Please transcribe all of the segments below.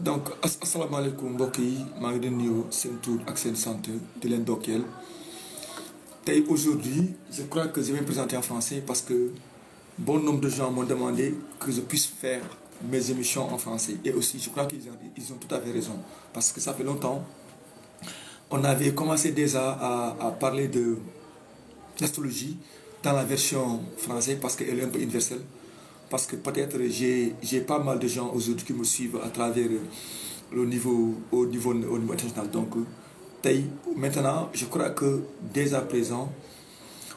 Donc, assalamu alaikum mbokk yi, maa ngi leen nuyu seen tur ak seen sant di leen dokkeel. Tey aujourd'hui, je crois que je vais me présenter en français parce que bon nombre de gens m'ont demandé que je puisse faire mes émissions en français. Et aussi, je crois qu'ils ont tout à fait raison. Parce que ça fait longtemps, on avait commencé déjà à parler de l'astrologie dans la version française parce qu'elle est un peu universelle. Parce que peut-être j'ai pas mal de gens aujourd'hui qui me suivent à travers au niveau international. Donc, maintenant, je crois que dès à présent,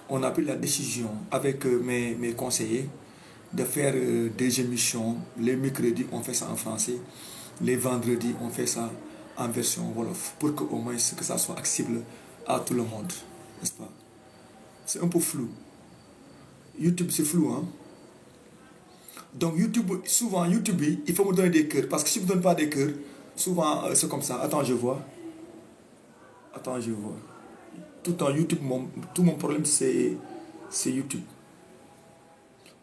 on a pris la décision avec mes conseillers de faire des émissions. Les mercredis, on fait ça en français. Les vendredis, on fait ça en version Wolof. Pour qu'au moins que ça soit accessible à tout le monde. N'est-ce pas? C'est un peu flou. YouTube, c'est flou, hein? Donc YouTube, souvent YouTube, il faut me donner des cœurs. Parce que si je ne me donne pas des cœurs, souvent c'est comme ça. Attends, je vois. Tout le temps, YouTube, tout mon problème, c'est YouTube.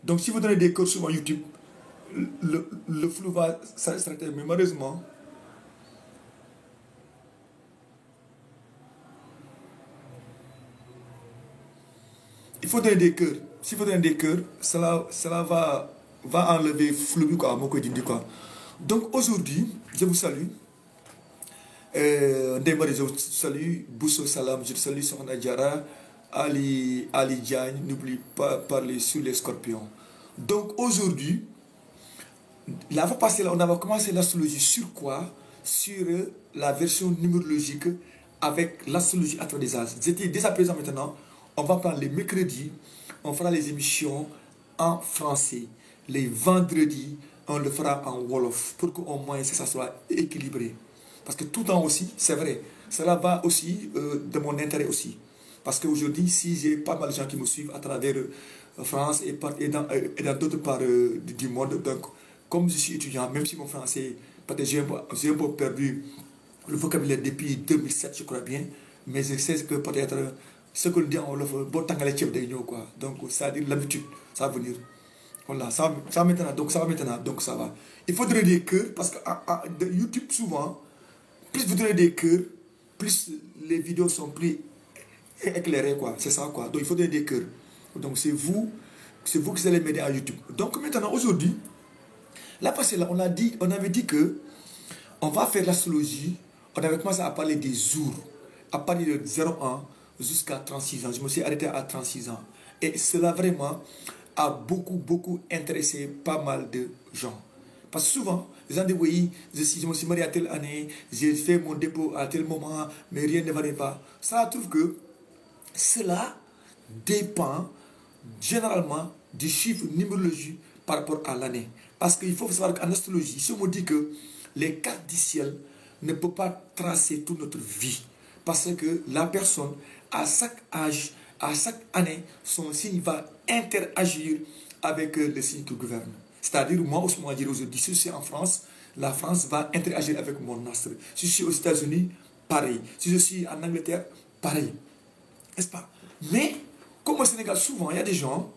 Donc si vous donnez des cœurs souvent YouTube, le flou va s'arrêter. Mais malheureusement, il faut donner des cœurs. Si vous donnez des cœurs, cela va enlever flou, quoi, quoi. Donc aujourd'hui, je vous salue. Je vous salue Bousso Salam, je salue Sohna Diara, Ali Diagne, n'oublie pas de parler sur les scorpions. Donc aujourd'hui, la fois passée, on avait commencé l'astrologie sur quoi? Sur la version numérologique avec l'astrologie à travers des âges. J'étais dès à présent maintenant, on va prendre les mercredis, on fera les émissions en français. Les vendredis, on le fera en Wolof pour qu'au moins ça soit équilibré. Parce que tout le temps aussi, c'est vrai, cela va aussi de mon intérêt aussi. Parce qu'aujourd'hui, si j'ai pas mal de gens qui me suivent à travers France et dans d'autres parts du monde, donc comme je suis étudiant, même si mon français, peut-être j'ai un peu perdu le vocabulaire depuis 2007, je crois bien, mais je sais que peut-être ce qu'on dit en Wolof, quoi. Donc ça veut dire l'habitude, ça va venir. Voilà, ça maintenant, donc ça va maintenant, donc ça va. Il faut donner des cœurs parce que de YouTube, souvent, plus vous donnez des cœurs, plus les vidéos sont plus éclairées, quoi. C'est ça, quoi. Donc il faut donner des cœurs. Donc c'est vous qui allez m'aider à YouTube. Donc maintenant, aujourd'hui, là, passé là, on avait dit que on va faire l'astrologie. On avait commencé à parler des jours, à partir de 0,1 jusqu'à 36 ans. Je me suis arrêté à 36 ans. Et cela vraiment a beaucoup intéressé pas mal de gens. Parce que souvent, les gens disent oui, je me suis marié à telle année, j'ai fait mon dépôt à tel moment, mais rien ne va pas. Ça trouve que cela dépend généralement du chiffre numérologique par rapport à l'année. Parce qu'il faut savoir qu'en astrologie, si on me dit que les cartes du ciel ne peuvent pas tracer toute notre vie, parce que la personne, à chaque âge, à chaque année, son signe va interagir avec le signe qui gouverne. C'est-à-dire, moi, aujourd'hui, si je suis en France, la France va interagir avec mon astre. Si je suis aux États-Unis, pareil. Si je suis en Angleterre, pareil. N'est-ce pas? Mais, comme au Sénégal, souvent, il y a des gens,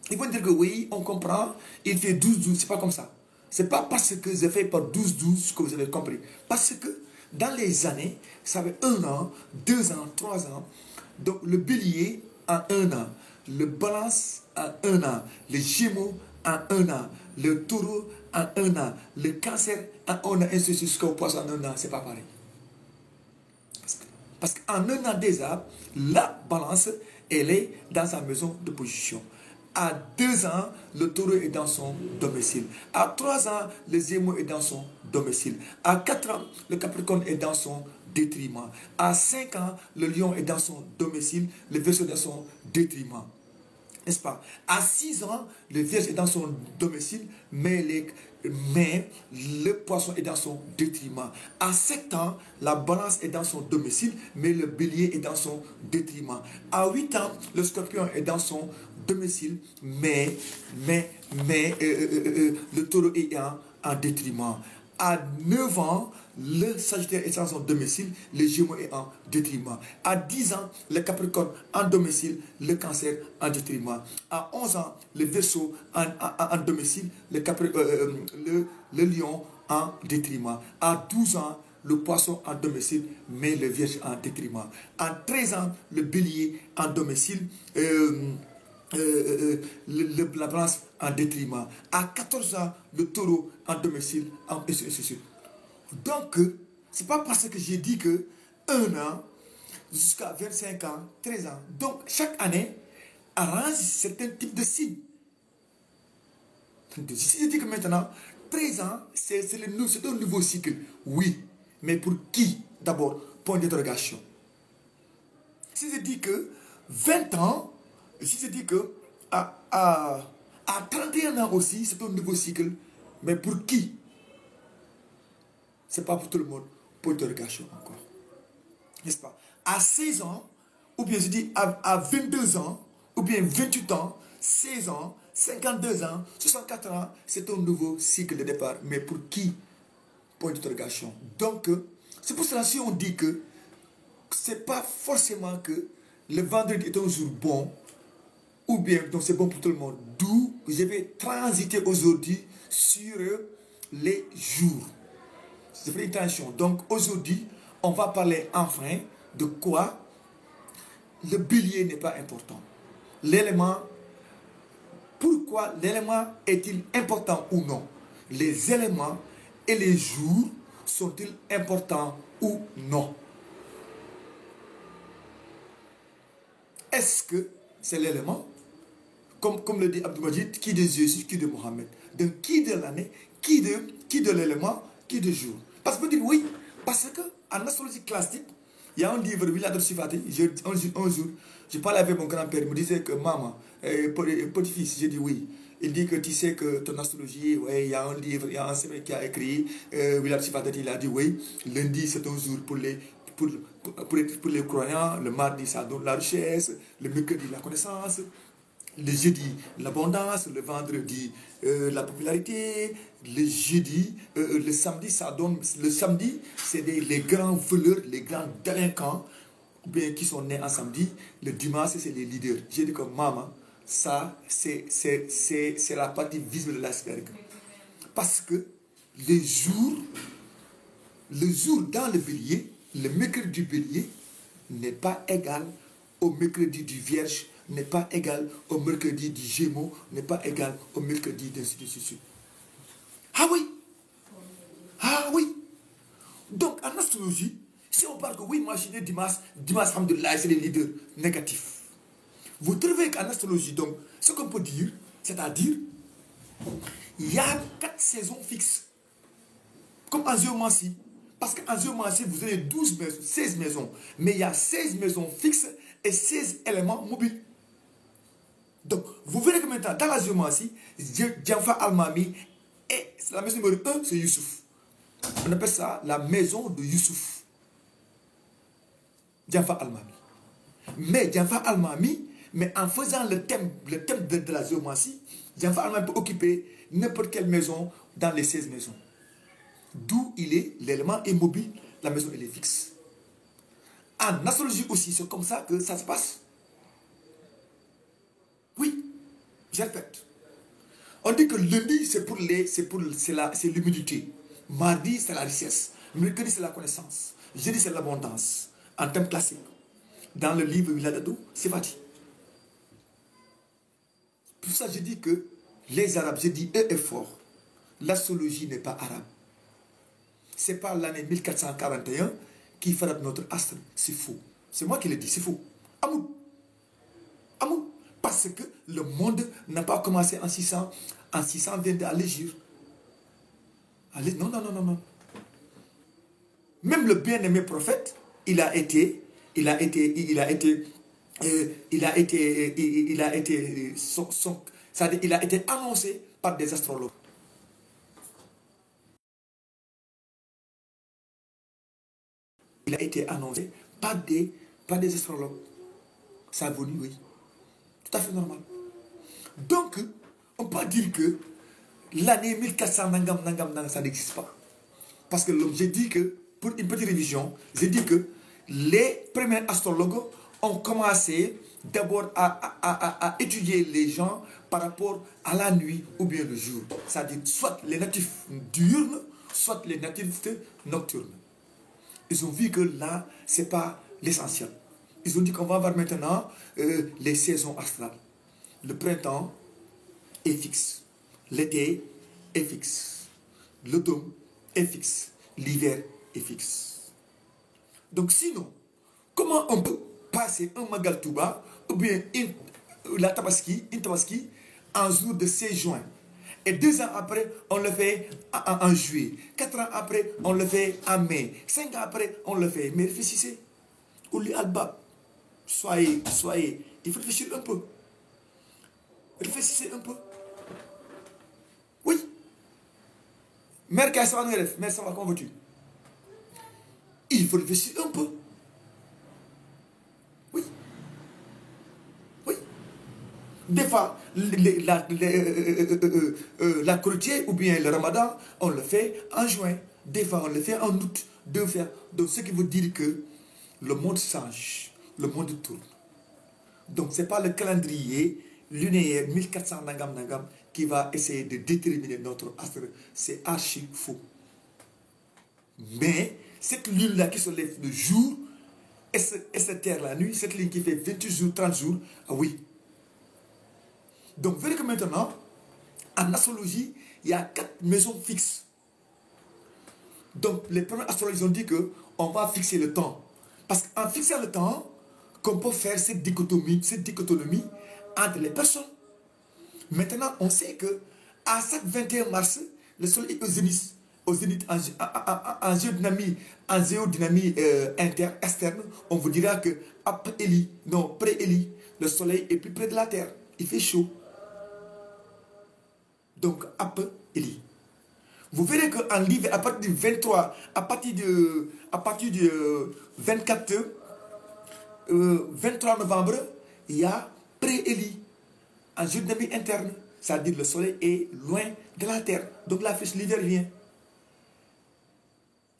ils vont dire que oui, on comprend, il fait 12-12, c'est pas comme ça. C'est pas parce que j'ai fait par 12-12 que vous avez compris. Parce que Dans les années, ça fait 1 an, 2 ans, 3 ans. Donc le bélier en 1 an, le balance en 1 an, le gémeaux en 1 an, le taureau en 1 an, le cancer en 1 an, ainsi de suite jusqu'au poisson en 1 an, c'est pas pareil. Parce qu'en 1 an déjà, la balance, elle est dans sa maison de position. À 2 ans, le taureau est dans son domicile. À 3 ans, le gémeaux est dans son domicile. À 4 ans, le capricorne est dans son détriment. À 5 ans, le lion est dans son domicile, le verseau est dans son détriment. N'est-ce pas? À 6 ans, le vierge est dans son domicile, mais le poisson est dans son détriment. À 7 ans, la balance est dans son domicile, mais le bélier est dans son détriment. À 8 ans, le scorpion est dans son domicile, mais le taureau est en détriment. À 9 ans, le Sagittaire est dans son domicile, le Gémeaux est en détriment. À 10 ans, le Capricorne en domicile, le Cancer en détriment. À 11 ans, le Verseau en domicile, le Lion en détriment. À 12 ans, le Poisson en domicile, mais le Vierge en détriment. À 13 ans, le Bélier en domicile, la balance en détriment. À 14 ans, le taureau en domicile, ainsi de suite. Donc, ce n'est pas parce que j'ai dit que 1 an jusqu'à 25 ans, 13 ans. Donc, chaque année arrange certains types de signes. Si je dis que maintenant, 13 ans, c'est un nouveau cycle. Oui, mais pour qui d'abord? Point d'interrogation. Si je dis que 20 ans, si je dis que à 31 ans aussi, c'est un nouveau cycle, mais pour qui? Ce n'est pas pour tout le monde. Point d'interrogation encore. N'est-ce pas? À 16 ans, ou bien je dis à 22 ans, ou bien 28 ans, 16 ans, 52 ans, 64 ans, c'est un nouveau cycle de départ. Mais pour qui? Point d'interrogation. Donc, c'est pour cela si on dit que ce n'est pas forcément que le vendredi est un jour bon, ou bien donc c'est bon pour tout le monde. D'où je vais transiter aujourd'hui sur les jours. Je fais attention. Donc aujourd'hui, on va parler enfin de quoi le bélier n'est pas important. L'élément, pourquoi l'élément est-il important ou non? Les éléments et les jours sont-ils importants ou non? Est-ce que c'est l'élément, comme le dit Abdou Majid, qui de Jésus, qui de Mohammed? Donc qui de l'année, qui de l'élément, qui de jour? Parce que vous dites oui, parce qu'en astrologie classique, il y a un livre, Wilador Sifati, un jour, je parlais avec mon grand-père, il me disait que maman, petit-fils, j'ai dit oui. Il dit que tu sais que ton astrologie, ouais, il y a un livre, il y a un mec qui a écrit, Wilador Sifati, il a dit oui, lundi c'est un jour pour les croyants, le mardi ça donne la richesse, le mercredi la connaissance, le jeudi l'abondance, le vendredi la popularité, le samedi ça donne, le samedi c'est les grands voleurs, les grands délinquants bien qui sont nés en samedi, le dimanche c'est les leaders. J'ai dit que maman, ça c'est la partie visible de l'iceberg. Parce que le jour dans le bélier, le mercredi du bélier n'est pas égal au mercredi du vierge, n'est pas égal au mercredi du gémeaux, n'est pas égal au mercredi d'ainsi de suite. Ah oui! Ah oui! Donc en astrologie, si on parle que oui, moi je suis né dimanche, alhamdoulilah, c'est les leaders négatifs. Vous trouvez qu'en astrologie, donc, ce qu'on peut dire, c'est-à-dire, il y a 4 saisons fixes. Comme en géomancie. Parce qu'en géomancie, vous avez 12 maisons, 16 maisons. Mais il y a 16 maisons fixes et 16 éléments mobiles. Donc, vous verrez que maintenant, dans la géomancie, Djanfa Al-Mami, et la maison numéro 1, c'est Youssouf. On appelle ça la maison de Youssouf. Djanfa Al-Mami. Mais Djanfa Al-Mami, mais en faisant le thème de la géomancie, Djanfa Al-Mami peut occuper n'importe quelle maison dans les 16 maisons. D'où il est, l'élément est mobile, la maison elle est fixe. En astrologie aussi, c'est comme ça que ça se passe. Oui, je répète. On dit que lundi, c'est l'humidité. Mardi, c'est la richesse. Mercredi, c'est la connaissance. Jeudi, c'est l'abondance. En termes classiques. Dans le livre Wiladadou, c'est parti. Pour ça, je dis que les Arabes, je dis eux est fort. L'astrologie n'est pas arabe. Ce n'est pas l'année 1441 qui frappe notre astre. C'est faux. C'est moi qui le dis, c'est faux. Amour. Amour. Parce que le monde n'a pas commencé en 622 à l'égir. Non, non, non, non, non. Même le bien-aimé prophète, il a été annoncé par des astrologues. Il a été annoncé par des astrologues. Ça a venu, oui. Tout à fait normal. Donc, on peut dire que l'année 1400 nangam, ça n'existe pas. Parce que j'ai dit que, pour une petite révision, j'ai dit que les premiers astrologues ont commencé d'abord à étudier les gens par rapport à la nuit ou bien le jour. C'est-à-dire soit les natifs diurnes, soit les natifs nocturnes. Ils ont vu que là, ce n'est pas l'essentiel. Ils ont dit qu'on va avoir maintenant les saisons astrales. Le printemps est fixe. L'été est fixe. L'automne est fixe. L'hiver est fixe. Donc sinon, comment on peut passer un Magal Touba ou bien une tabaski en jour de 16 juin et 2 ans après, on le fait en juillet. 4 ans après, on le fait en mai. 5 ans après, on le fait. Mais réfléchissez. Ouli Albab. Soyez. Il faut réfléchir un peu. Réfléchissez un peu. Oui. Mère ça va, mère ça va, comment veux-tu? Il faut réfléchir un peu. Oui. Oui. Des fois, la croûtier ou bien le ramadan, on le fait en juin. Des fois, on le fait en août. Donc, ce qui veut dire que le monde change. Le monde tourne. Donc, ce n'est pas le calendrier lunaire 1400 nangam qui va essayer de déterminer notre astre. C'est archi faux. Mais cette lune-là qui se lève le jour et se terre la nuit, cette ligne qui fait 28 jours, 30 jours, ah oui. Donc, vous voyez que maintenant, en astrologie, il y a 4 maisons fixes. Donc, les premiers astrologues ont dit qu'on va fixer le temps. Parce qu'en fixant le temps, qu'on peut faire cette dichotomie entre les personnes. Maintenant, on sait que à chaque 21 mars, le soleil est au zénith en géodynamie externe, on vous dira que après Élie, non, pré-Élie, le soleil est plus près de la terre. Il fait chaud. Donc, après Élie. Vous verrez qu'en l'hiver, à partir du 23, à partir du 23 novembre, il y a pré-Élie, en géodynamie interne. C'est-à-dire le soleil est loin de la terre. Donc la flèche, l'hiver vient.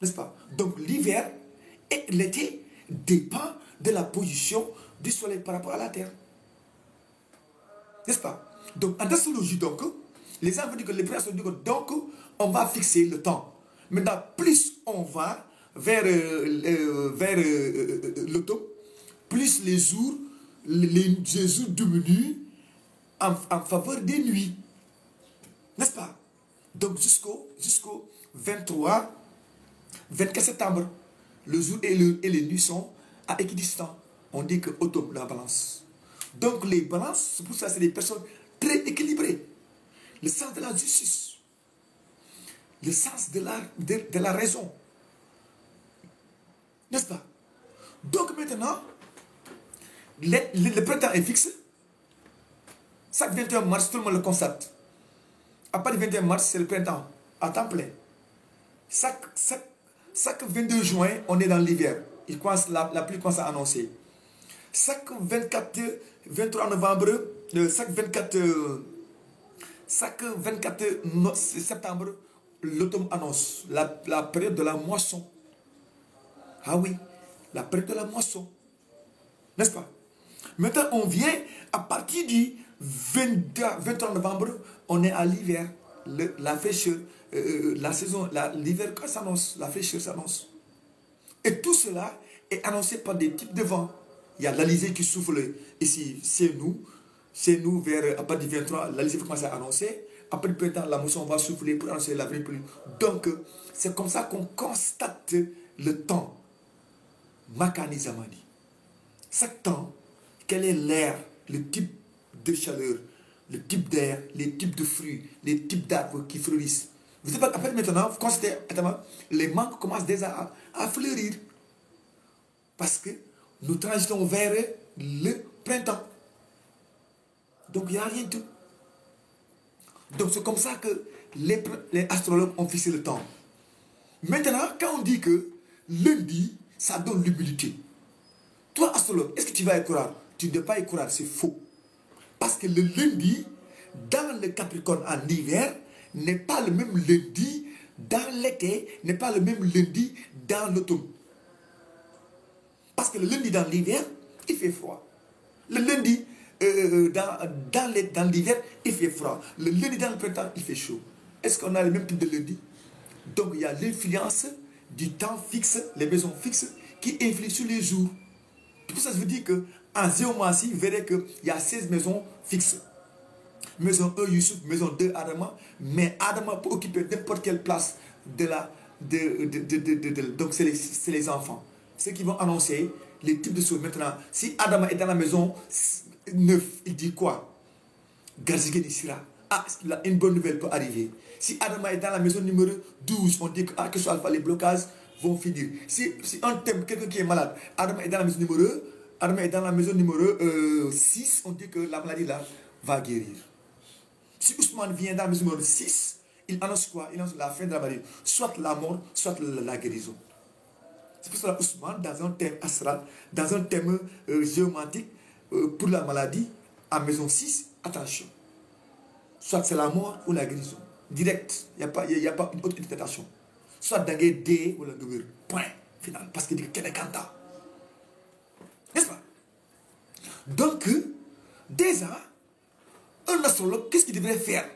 N'est-ce pas? Donc l'hiver et l'été dépend de la position du soleil par rapport à la terre. N'est-ce pas? Donc en astrologie, donc, les gens vont dire que les prêtres disent que donc on va fixer le temps. Maintenant, plus on va vers l'automne, plus les jours diminuent en faveur des nuits. N'est-ce pas? Donc jusqu'au 24 septembre, le jour et les nuits sont à équidistant. On dit que automne, la balance. Donc les balances, c'est pour ça que c'est des personnes très équilibrées. Le sens de la justice. Le sens de la raison. N'est-ce pas? Donc maintenant, le printemps est fixe. Chaque 21 mars, tout le monde le constate. À partir du 21 mars, c'est le printemps, à temps plein. Chaque 22 juin, on est dans l'hiver. La pluie commence à annoncer. Chaque 23 novembre, chaque 24 septembre, l'automne annonce la période de la moisson. Ah oui, la période de la moisson. N'est-ce pas? Maintenant, on vient à partir du 23 novembre, on est à l'hiver. la fraîcheur, la saison, l'hiver quand s'annonce, la fraîcheur s'annonce. Et tout cela est annoncé par des types de vent. Il y a l'Alizé qui souffle ici, c'est nous vers, à partir du 23, l'Alizé va commencer à annoncer. Après le printemps, la mousson va souffler pour annoncer l'avenir. Donc, c'est comme ça qu'on constate le temps. Makani Zamani. Chaque temps, quel est l'air, le type de chaleur, le type d'air, les types de fruits, les types d'arbres qui fleurissent. Vous savez, après maintenant, vous constatez, les mangues commencent déjà à fleurir. Parce que nous transitons vers le printemps. Donc, il n'y a rien de tout. Donc, c'est comme ça que les astrologues ont fixé le temps. Maintenant, quand on dit que lundi, ça donne l'humilité. Toi, astrologue, est-ce que tu vas y croire? Tu ne dois pas y croire, c'est faux. Parce que le lundi, dans le Capricorne en hiver, n'est pas le même lundi dans l'été, n'est pas le même lundi dans l'automne. Parce que le lundi dans l'hiver, il fait froid. Le lundi dans l'hiver, il fait froid. Le lundi dans le printemps, il fait chaud. Est-ce qu'on a le même type de lundi? Donc il y a l'influence du temps fixe, les maisons fixes, qui influent sur les jours. C'est pour ça que je vous dis qu'en géomancie, vous verrez qu'il y a 16 maisons fixes. Maison 1, Youssouf, maison 2, Adama. Mais Adama peut occuper n'importe quelle place de la... donc c'est les enfants. Ceux qui vont annoncer les types de choses. Maintenant, si Adama est dans la maison 9, il dit quoi? Garzigeni Sira. Ah, une bonne nouvelle peut arriver. Si Adama est dans la maison numéro 12, on dit que, que soit alpha, les blocages vont finir. Si on thème quelqu'un qui est malade, Adama est dans la maison numéro 2, Adama est dans la maison numéro 6, on dit que la maladie là va guérir. Si Ousmane vient dans la maison numéro 6, il annonce quoi? Il annonce la fin de la maladie. Soit la mort, soit la guérison. C'est pour cela Ousmane, dans un thème astral, dans un thème géomantique, pour la maladie, à maison 6, attention. Soit c'est la mort ou la guérison. Direct. Il n'y a pas une autre interprétation. Soit d'agé D ou la guérison. Point final. Parce qu'il dit qu'il est cantant. N'est-ce pas? Donc, déjà, un astrologue, qu'est-ce qu'il devrait faire?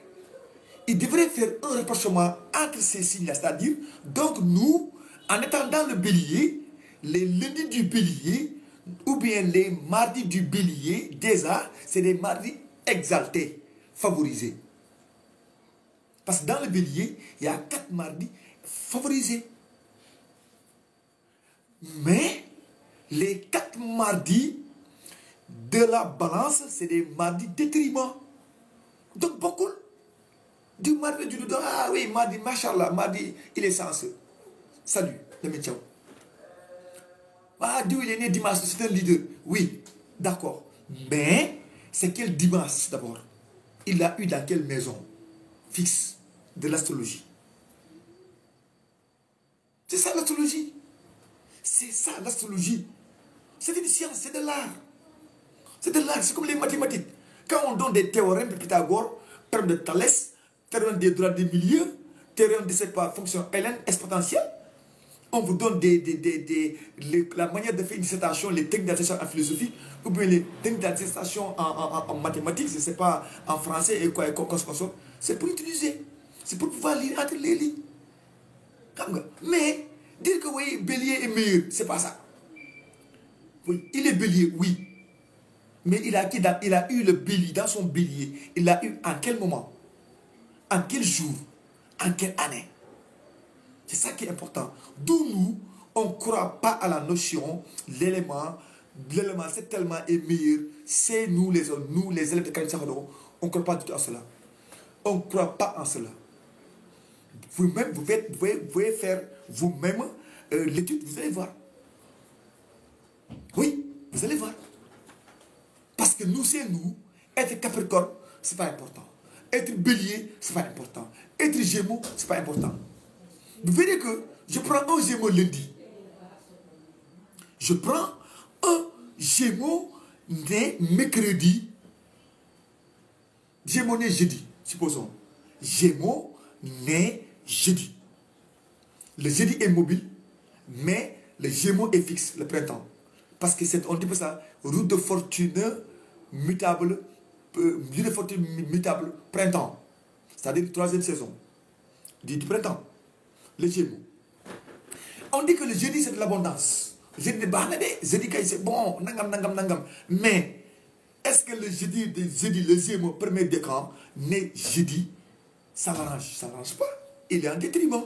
Il devrait faire un rapprochement entre ces signes-là. C'est-à-dire, donc nous, en étant dans le bélier, les lundis du bélier, ou bien les mardis du bélier, déjà, c'est des mardis exaltés, favorisés. Parce que dans le bélier, il y a 4 mardis favorisés. Mais les 4 mardis de la balance, c'est des mardis détriment. Donc beaucoup du mardi du dos, ah oui, mardi, machallah, mardi, il est censé. Salut, le métier. Ah, Dieu, il est né dimanche, c'est un leader. Oui, d'accord. Mais, c'est quel dimanche d'abord? Il l'a eu dans quelle maison fixe de l'astrologie? C'est ça l'astrologie. C'est ça l'astrologie. C'est une science, c'est de l'art. C'est de l'art, c'est comme les mathématiques. Quand on donne des théorèmes de Pythagore, théorème de Thalès, théorème des droits des milieux, théorème de cette fonction Ln exponentielle, on vous donne la manière de faire une dissertation, les techniques d'administration en philosophie, ou bien les techniques d'administration en mathématiques, je ne sais pas, en français et quoi, c'est pour utiliser. C'est pour pouvoir lire entre les lignes. Mais, dire que oui, bélier est meilleur, c'est pas ça. Oui, il est bélier, oui. Mais il a eu le bélier, dans son bélier, il l'a eu en quel moment? En quel jour? En quelle année? C'est ça qui est important. D'où nous, on ne croit pas à la notion, l'élément c'est tellement meilleur, c'est nous les hommes, nous les élèves de Khalid Sakhodou, on ne croit pas du tout à cela. On ne croit pas en cela. Vous-même, vous pouvez faire vous-même l'étude, vous allez voir. Oui, vous allez voir. Parce que nous, c'est nous. Être Capricorne, ce n'est pas important. Être Bélier, ce n'est pas important. Être Gémeaux, ce n'est pas important. Vous verrez que je prends un Gémeaux lundi. Je prends un Gémeaux né mercredi. Gémeaux né jeudi, supposons. Gémeaux né jeudi. Le jeudi est mobile, mais le Gémeaux est fixe, le printemps. Parce que on dit pour ça, route de fortune mutable, printemps. c'est-à-dire la troisième saison du printemps, le Gémeaux. On dit que le jeudi c'est de l'abondance. Jeudi de Bahanade, jeudi c'est bon, nangam, nangam, nangam. Mais est-ce que le jeudi, le Gémeaux, premier décan, né jeudi, ça l'arrange? Ça l'arrange pas. Il est en détriment.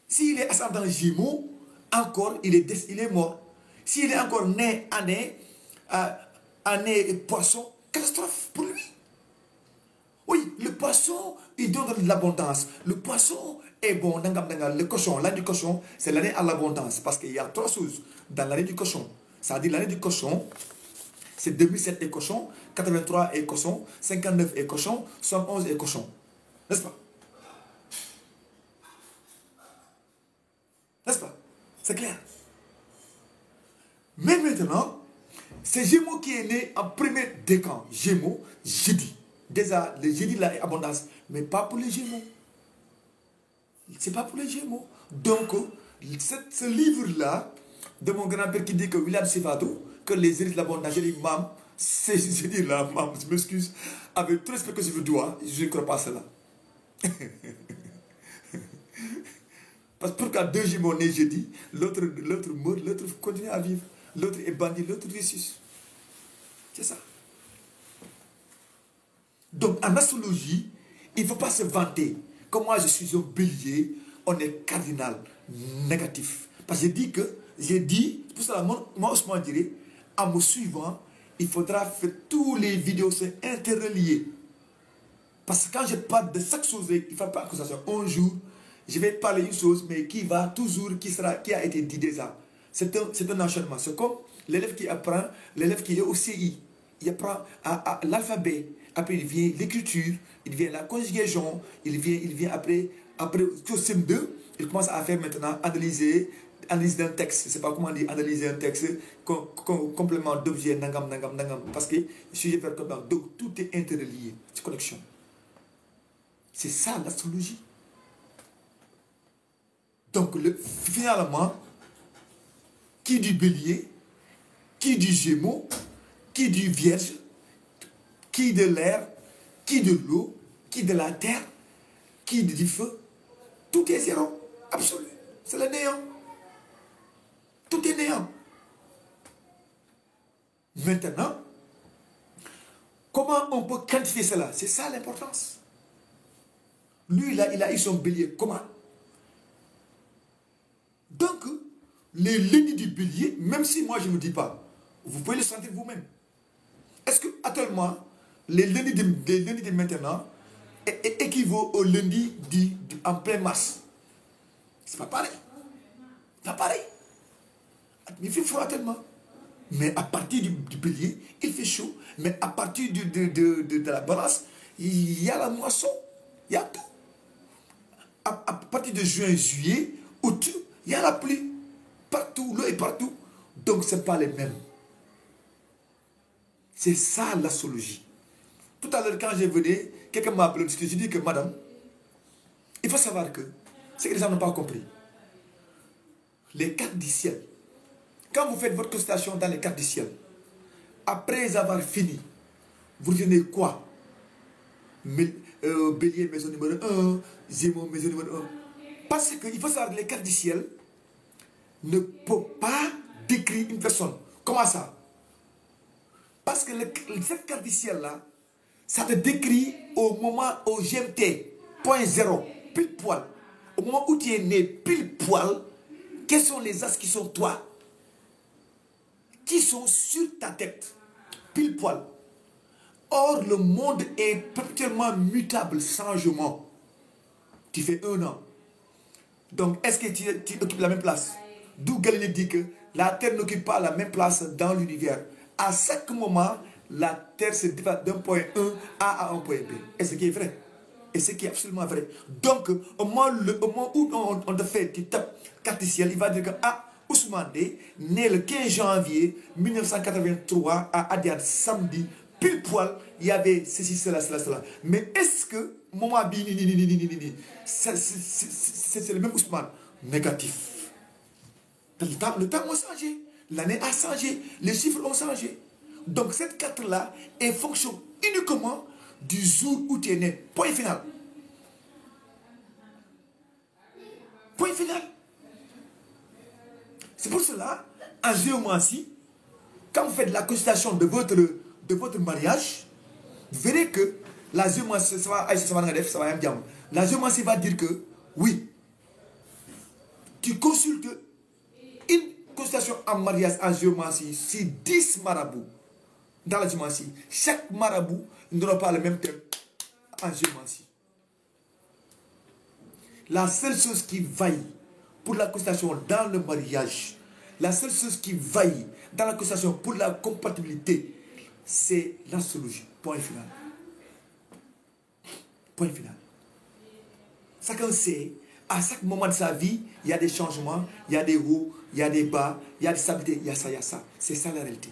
S'il est ascendant Gémeaux, encore, il est mort. S'il est encore né année poisson, catastrophe pour lui. Oui, le poisson, il donne de l'abondance. Le poisson est bon. Le cochon, l'année du cochon, c'est l'année à l'abondance. Parce qu'il y a trois choses dans l'année du cochon. C'est-à-dire l'année du cochon, c'est 2007 et cochon, 83 et cochon, 59 et cochon, 111 et cochon. N'est-ce pas? N'est-ce pas? C'est clair. Mais maintenant, c'est Gémeaux qui est né en premier décan. Gémeaux, jeudi. Déjà, le jeudi là est abondance. Mais pas pour les Gémeaux. C'est pas pour les Gémeaux. Donc, ce livre-là, de mon grand-père qui dit que William Sivato, que les héritiers de l'abondance, j'ai dit, mam, j'ai dit là, mam, je m'excuse, avec tout respect que je vous dois, je ne crois pas à cela. Parce que pourquoi deux Gémeaux nés jeudi, l'autre meurt, l'autre continue à vivre, l'autre est bandit, l'autre ressuscite. C'est ça. Donc en astrologie, il ne faut pas se vanter. Comme moi je suis un bélier, on est cardinal, négatif. Parce que j'ai dit, pour cela, moi Ousmane dirait, en me suivant, il faudra faire tous les vidéos, c'est interrelié. Parce que quand je parle de chaque chose, il ne faut pas que ça soit un jour, je vais parler une chose, mais qui va toujours, qui a été dit déjà. C'est un enchaînement. C'est comme l'élève qui apprend, l'élève qui est au CI. Il apprend à l'alphabet. Après, il vient l'écriture, il vient la conjugaison, il vient après au CM2, il commence à faire maintenant analyse d'un texte. Je ne sais pas comment dire, analyser un texte, complément d'objet, nangam, nangam, nangam. Parce que sujet vers complément. Donc, tout est interrelié. C'est connexion. C'est ça l'astrologie. Donc, finalement, qui dit bélier, qui dit gémeaux, qui dit vierge, qui de l'air, qui de l'eau, qui de la terre, qui du feu, tout est zéro, absolu. C'est le néant. Tout est néant. Maintenant, comment on peut quantifier cela? C'est ça l'importance. Lui, là, il a eu son bélier. Comment? Donc, les lignes du bélier, même si moi je ne me dis pas, vous pouvez le sentir vous-même. Est-ce que actuellement, les lundis de maintenant équivaut au lundi en pleine masse? C'est pas pareil. C'est pas pareil. Il fait froid tellement. Mais à partir du bélier, il fait chaud. Mais à partir de la balance, il y a la moisson. Il y a tout. À partir de juin, juillet, août, il y a la pluie. Partout, l'eau est partout. Donc, ce n'est pas les mêmes. C'est ça l'astrologie. Tout à l'heure, quand je venais, quelqu'un m'a appelé, je dis que madame, il faut savoir que, ce que les gens n'ont pas compris, les cartes du ciel, quand vous faites votre constellation dans les cartes du ciel, après avoir fini, vous retenez quoi? Bélier, maison numéro 1, Gémeaux, maison numéro 1. Parce qu'il faut savoir que les cartes du ciel ne peuvent pas décrire une personne. Comment ça? Parce que cette carte du ciel-là, ça te décrit au moment au GMT, point zéro, pile poil. Au moment où tu es né, pile poil, quels sont les astres qui sont toi? Qui sont sur ta tête, pile poil. Or, le monde est perpétuellement mutable, changement. Tu fais 1 an. Donc, est-ce que tu occupes la même place? D'où Galilée dit que la Terre n'occupe pas la même place dans l'univers. À chaque moment, la Terre se déplace d'un point 1 à un point B. Et ce qui est vrai. Et ce qui est absolument vrai. Donc, au moment où on te fait, tu tapes carte ciel, il va dire que, Ousmane Dey, né le 15 janvier 1983 à Adiad, samedi, pile poil, il y avait ceci, cela. Mais est-ce que, moment c'est le même Ousmane? Négatif. Le temps a changé. L'année a changé. Les chiffres ont changé. Donc cette carte-là est fonction uniquement du jour où tu es né. Point final. Point final. C'est pour cela, en géomancie, quand vous faites la consultation de votre mariage, vous verrez que la géomancie, la géomancie va dire que, oui, tu consultes une consultation en mariage en géomancie, c'est 10 marabouts dans la géomancie. Chaque marabout n'aura pas le même thème en géomancie. La seule chose qui vaille pour la consultation dans le mariage, la seule chose qui vaille dans la consultation pour la compatibilité, c'est l'astrologie. Point final. Point final. Chacun sait, à chaque moment de sa vie, il y a des changements, il y a des hauts, il y a des bas, il y a des stabilités, il y a ça, il y a ça. C'est ça la réalité.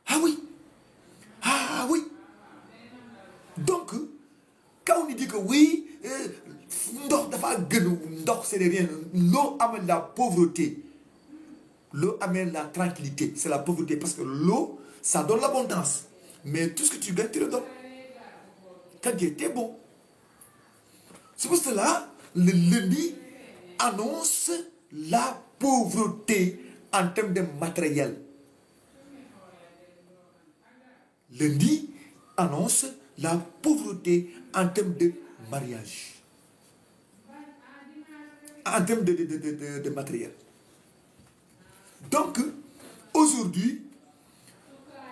Ah oui. Ah oui. Donc, quand on dit que oui, c'est rien. L'eau amène la pauvreté. L'eau amène la tranquillité. C'est la pauvreté. Parce que l'eau, ça donne l'abondance. Mais tout ce que tu gagnes, tu le donnes. Quand Dieu était bon. C'est pour cela, le lundi annonce la pauvreté en termes de matériel. Lundi annonce la pauvreté en termes de mariage. En termes de matériel. Donc, aujourd'hui,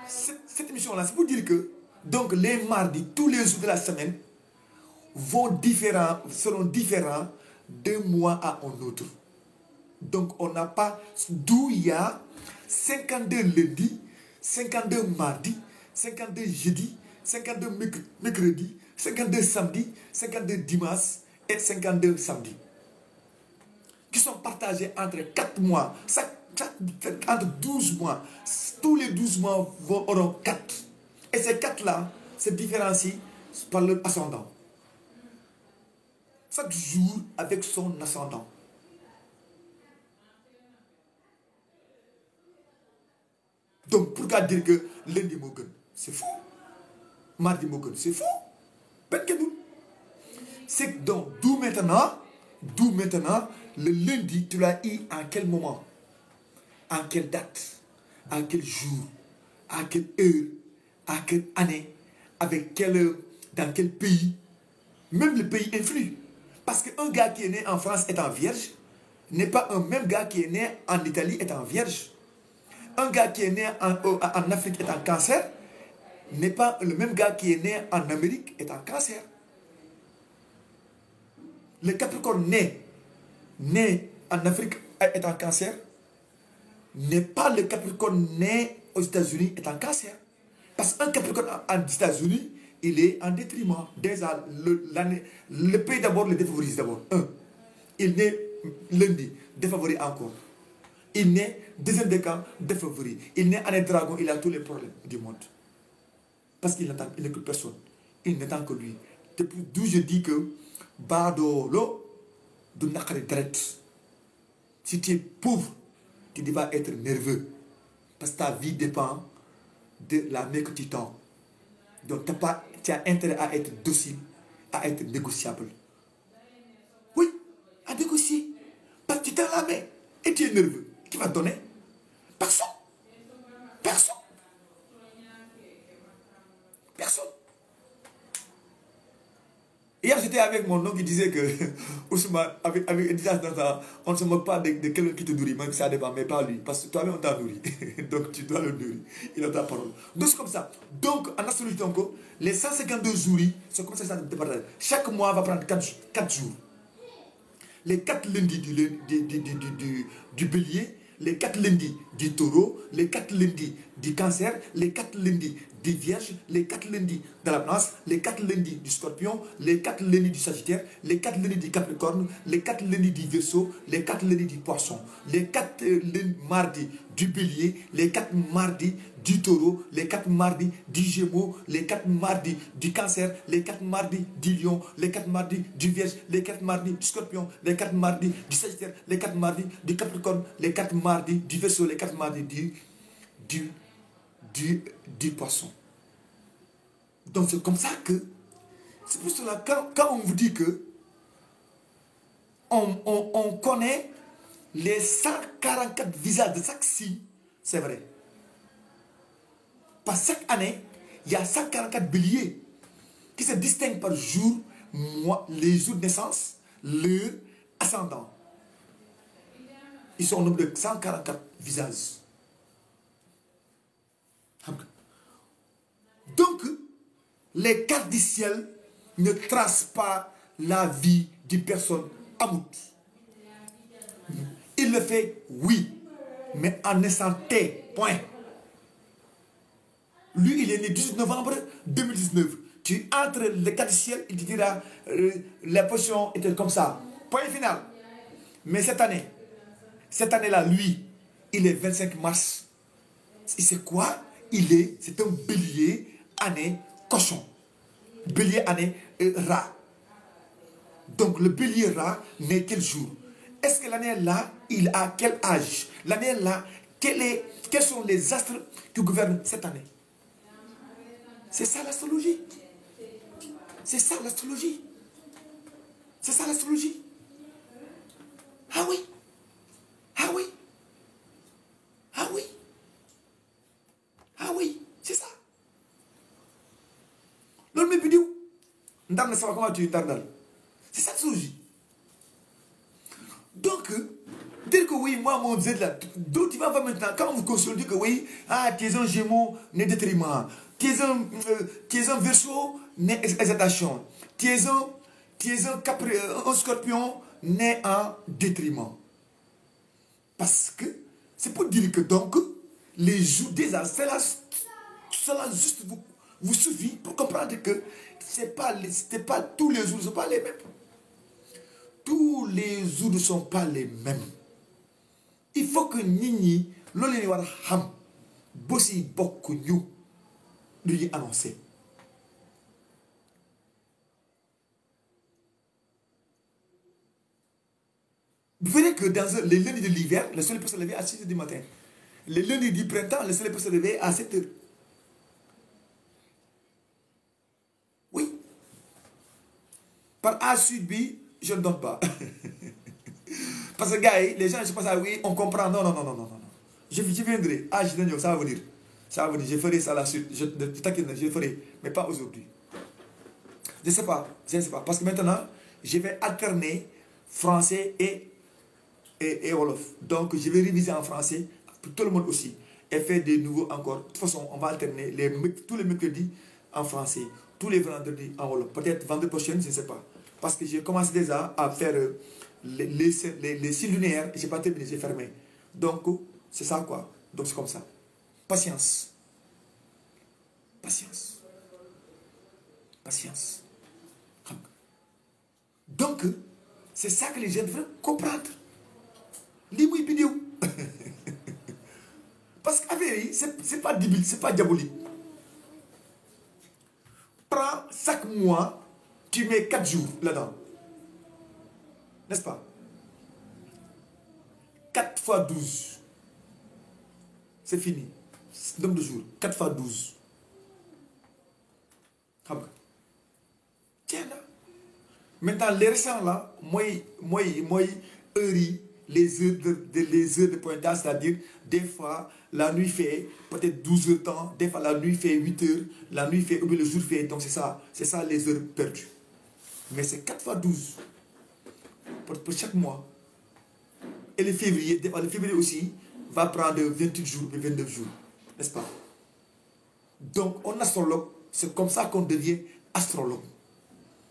cette émission-là, c'est pour dire que donc les mardis, tous les jours de la semaine, seront différents d'un mois à un autre. Donc, on n'a pas... D'où il y a 52 lundis, 52 mardis, 52 jeudis, 52 mercredis, 52 samedis, 52 dimanches et 52 samedis. Qui sont partagés entre 4 mois, entre 12 mois. Tous les 12 mois auront 4. Et ces 4-là se différencient par leur ascendant. Chaque jour avec son ascendant. Donc, pourquoi dire que lundi Mogun, c'est faux. Mardi Mogun, c'est faux. C'est donc, d'où maintenant, le lundi, tu l'as eu en quel moment? En quelle date? En quel jour? À quelle heure? À quelle année? Avec dans quel pays? Même le pays influe. Parce qu'un gars qui est né en France étant vierge n'est pas un même gars qui est né en Italie étant vierge. Un gars qui est né en Afrique étant cancer n'est pas le même gars qui est né en Amérique étant cancer. Le Capricorne né en Afrique étant cancer n'est pas le Capricorne né aux États-Unis étant cancer. Parce qu'un Capricorne aux États-Unis, il est en détriment. Déjà, le pays d'abord le défavorise d'abord. Il naît lundi, défavorisé encore. Il naît deuxième décan, défavorisé. Il naît année dragon, il a tous les problèmes du monde. Parce qu'il n'écoute personne. Il n'attend que lui. D'où je dis que Badolo de Nakare Dret. Si tu es pauvre, tu devras être nerveux. Parce que ta vie dépend de la main que tu tends. Donc tu as intérêt à être docile, à être négociable. Oui, à négocier. Parce que tu tends la main et tu es nerveux. Qui va te donner? Personne. Personne. Personne. Hier, j'étais avec mon oncle qui disait que avec on ne se moque pas de quelqu'un qui te nourrit, même si ça dépend, mais pas lui. Parce que toi-même, on t'a nourri. Donc, tu dois le nourrir. Il a ta parole. Donc, c'est comme ça. Donc, en astrologie, les 152 jours, c'est comme ça que ça se départage. Chaque mois va prendre 4 jours. Les 4 lundis du bélier, les 4 lundis du taureau, les 4 lundis du cancer, les 4 lundis du vierge, les 4 lundis de la balance, les 4 lundis du scorpion, les 4 lundis du sagittaire, les 4 lundis du capricorne, les 4 lundis du verseau, les 4 lundis du poisson, les 4 mardis du bélier, les 4 mardis du taureau, les 4 mardis du gémeaux, les 4 mardis du cancer, les 4 mardis du lion, les 4 mardis du vierge, les 4 mardis du scorpion, les 4 mardis du sagittaire, les 4 mardis du capricorne, les 4 mardis du verseau, les 4 mardis du poisson. Donc c'est comme ça que, c'est pour cela, quand on vous dit que on connaît les 144 visages de chaque signe, c'est vrai. Parce que chaque année, il y a 144 béliers qui se distinguent par jour, mois, les jours de naissance, leur ascendant. Ils sont au nombre de 144 visages. Donc, les cartes du ciel ne tracent pas la vie d'une personne amoute. Il le fait, oui, mais en naissant T, point. Lui, il est né le 18 novembre 2019. Tu entres les cartes du ciel, il te dira, la position était comme ça. Point final. Mais cette année-là, lui, il est 25 mars. C'est quoi? C'est un bélier année cochon. Bélier année rat. Donc le bélier rat naît quel jour? Est-ce que l'année-là, il a quel âge? L'année-là, quels sont les astres qui gouvernent cette année? C'est ça l'astrologie. C'est ça l'astrologie. C'est ça l'astrologie. Ah oui. Ah oui. Ah oui. Ah oui. C'est ça. L'homme est vidéo. Ndam ne sait pas comment tu es. C'est ça l'astrologie. Donc, dire que oui, moi, mon Z là, d'où tu vas voir maintenant, quand on vous console, dire que oui, tu es un gémeaux, né détriment. Tu es un verseau, né exaltation. Tu es un scorpion, né en détriment. Parce que, c'est pour dire que donc, les jours déjà, cela juste vous suffit pour comprendre que c'est pas tous les jours ne sont pas les mêmes. Tous les jours ne sont pas les mêmes. Il faut que Nini, l'olé war ham, bossi bokku ñu, lui annoncer. Vous verrez que dans les lundis de l'hiver, le soleil peut se lever à 6 h du matin. Les lundis du printemps, le soleil peut se lever à 7 h. Oui. Par A suite B, je ne donne pas. Parce que, gars, les gens, je pense, oui, on comprend. Non, non, non, non, non, non. Je viendrai. Ah, ça va venir. Ça va venir. Je ferai ça la suite. Je le ferai. Mais pas aujourd'hui. Je ne sais pas. Je ne sais pas. Parce que maintenant, je vais alterner français et Wolof. Donc, je vais réviser en français pour tout le monde aussi. Et faire des nouveaux encore. De toute façon, on va alterner tous les mercredis en français. Tous les vendredis en Wolof. Peut-être vendredi prochain, je ne sais pas. Parce que j'ai commencé déjà à faire les signes lunaires. Je n'ai pas terminé, j'ai fermé. Donc, c'est ça quoi. Donc, c'est comme ça. Patience. Patience. Patience. Donc, c'est ça que les gens devraient comprendre. Lis-moi vidéo. Parce que c'est pas débile, c'est pas diabolique. Prends chaque mois, tu mets 4 jours là-dedans. N'est-ce pas? 4 fois 12. C'est fini. Nombre de jours. 4 fois 12. Tiens là. Maintenant, les récents là, moi, les heures de pointage, c'est-à-dire, des fois, la nuit fait peut-être 12 heures de temps, des fois, la nuit fait 8 heures, la nuit fait, ou bien le jour fait, donc c'est ça les heures perdues. Mais c'est 4 fois 12 pour chaque mois. Et le février aussi, va prendre 28 jours, 29 jours, n'est-ce pas? Donc, en astrologue, c'est comme ça qu'on devient astrologue.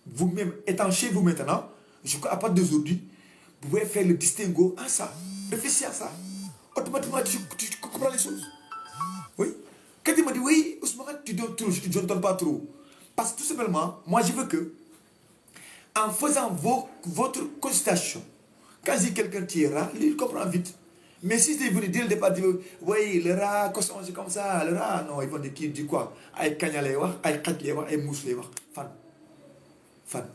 Vous-même, étant chez vous maintenant, je crois à partir d'aujourd'hui, vous pouvez faire le distinguo à ça. Réfléchis à ça. Automatiquement, tu comprends les choses. Oui. Quand tu me dis, oui, Ousmane, tu donnes trop, je ne donne pas trop. Parce que tout simplement, moi, je veux que, en faisant votre consultation, quand je dis quelqu'un qui est rat, il comprend vite. Mais si je venu dès le départ, oui, le rat, c'est comme ça, le rat, non, ils vont dire quoi? Aïe, kanya les wax, aïe, kat les wax, aïe, mousse les wax. Fan.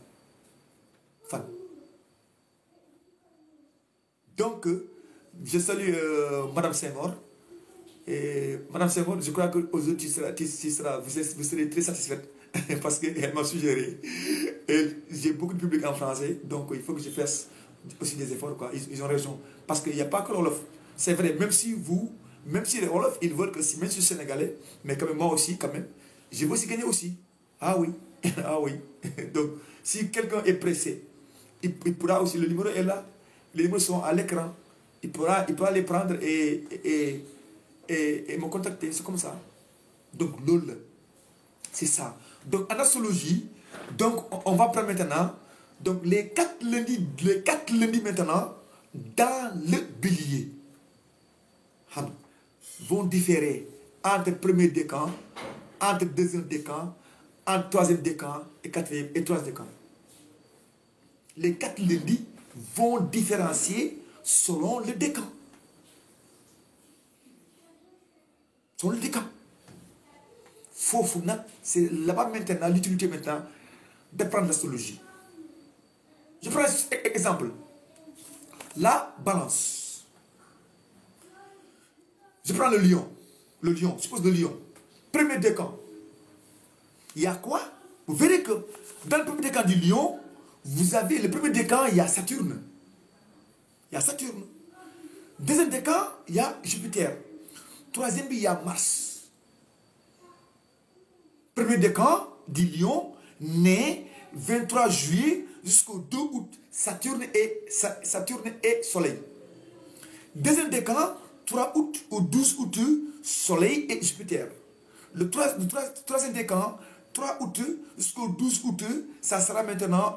Donc, je salue Madame Senghor. Et Madame Senghor, je crois qu'aujourd'hui, vous serez très satisfaite parce qu'elle m'a suggéré. J'ai beaucoup de public en français, donc il faut que je fasse aussi des efforts, quoi. Ils ont raison. Parce qu'il n'y a pas que l'Olof. C'est vrai, même si les Wolof, ils veulent que si, même si je suis sénégalais, mais quand même, moi aussi, quand même, je veux aussi gagner aussi. Ah oui, ah oui. Donc, si quelqu'un est pressé, il pourra aussi, le numéro est là, les numéros sont à l'écran, il pourra les prendre et me contacter, c'est comme ça. Donc, LOL, c'est ça. Donc, en astrologie, donc, on va prendre maintenant, donc, les quatre lundis maintenant, dans le bélier, vont différer entre premier décan, entre deuxième décan, entre troisième décan et quatrième et troisième décan. Les quatre lundis vont différencier selon le décan. Selon le décan. C'est là-bas maintenant, l'utilité maintenant de prendre l'astrologie. Je prends un exemple. La balance. Je prends le lion. Le lion, je suppose le lion. Premier décan. Il y a quoi? Vous verrez que dans le premier décan du lion, vous avez le premier décan, il y a Saturne. Il y a Saturne. Deuxième décan, il y a Jupiter. Troisième, il y a Mars. Premier décan du lion, né 23 juillet jusqu'au 2 août. Saturne et Soleil. Deuxième décan, 3 août au 12 août, Soleil et Jupiter. Le troisième décan, 3 août jusqu'au 12 août, ça sera maintenant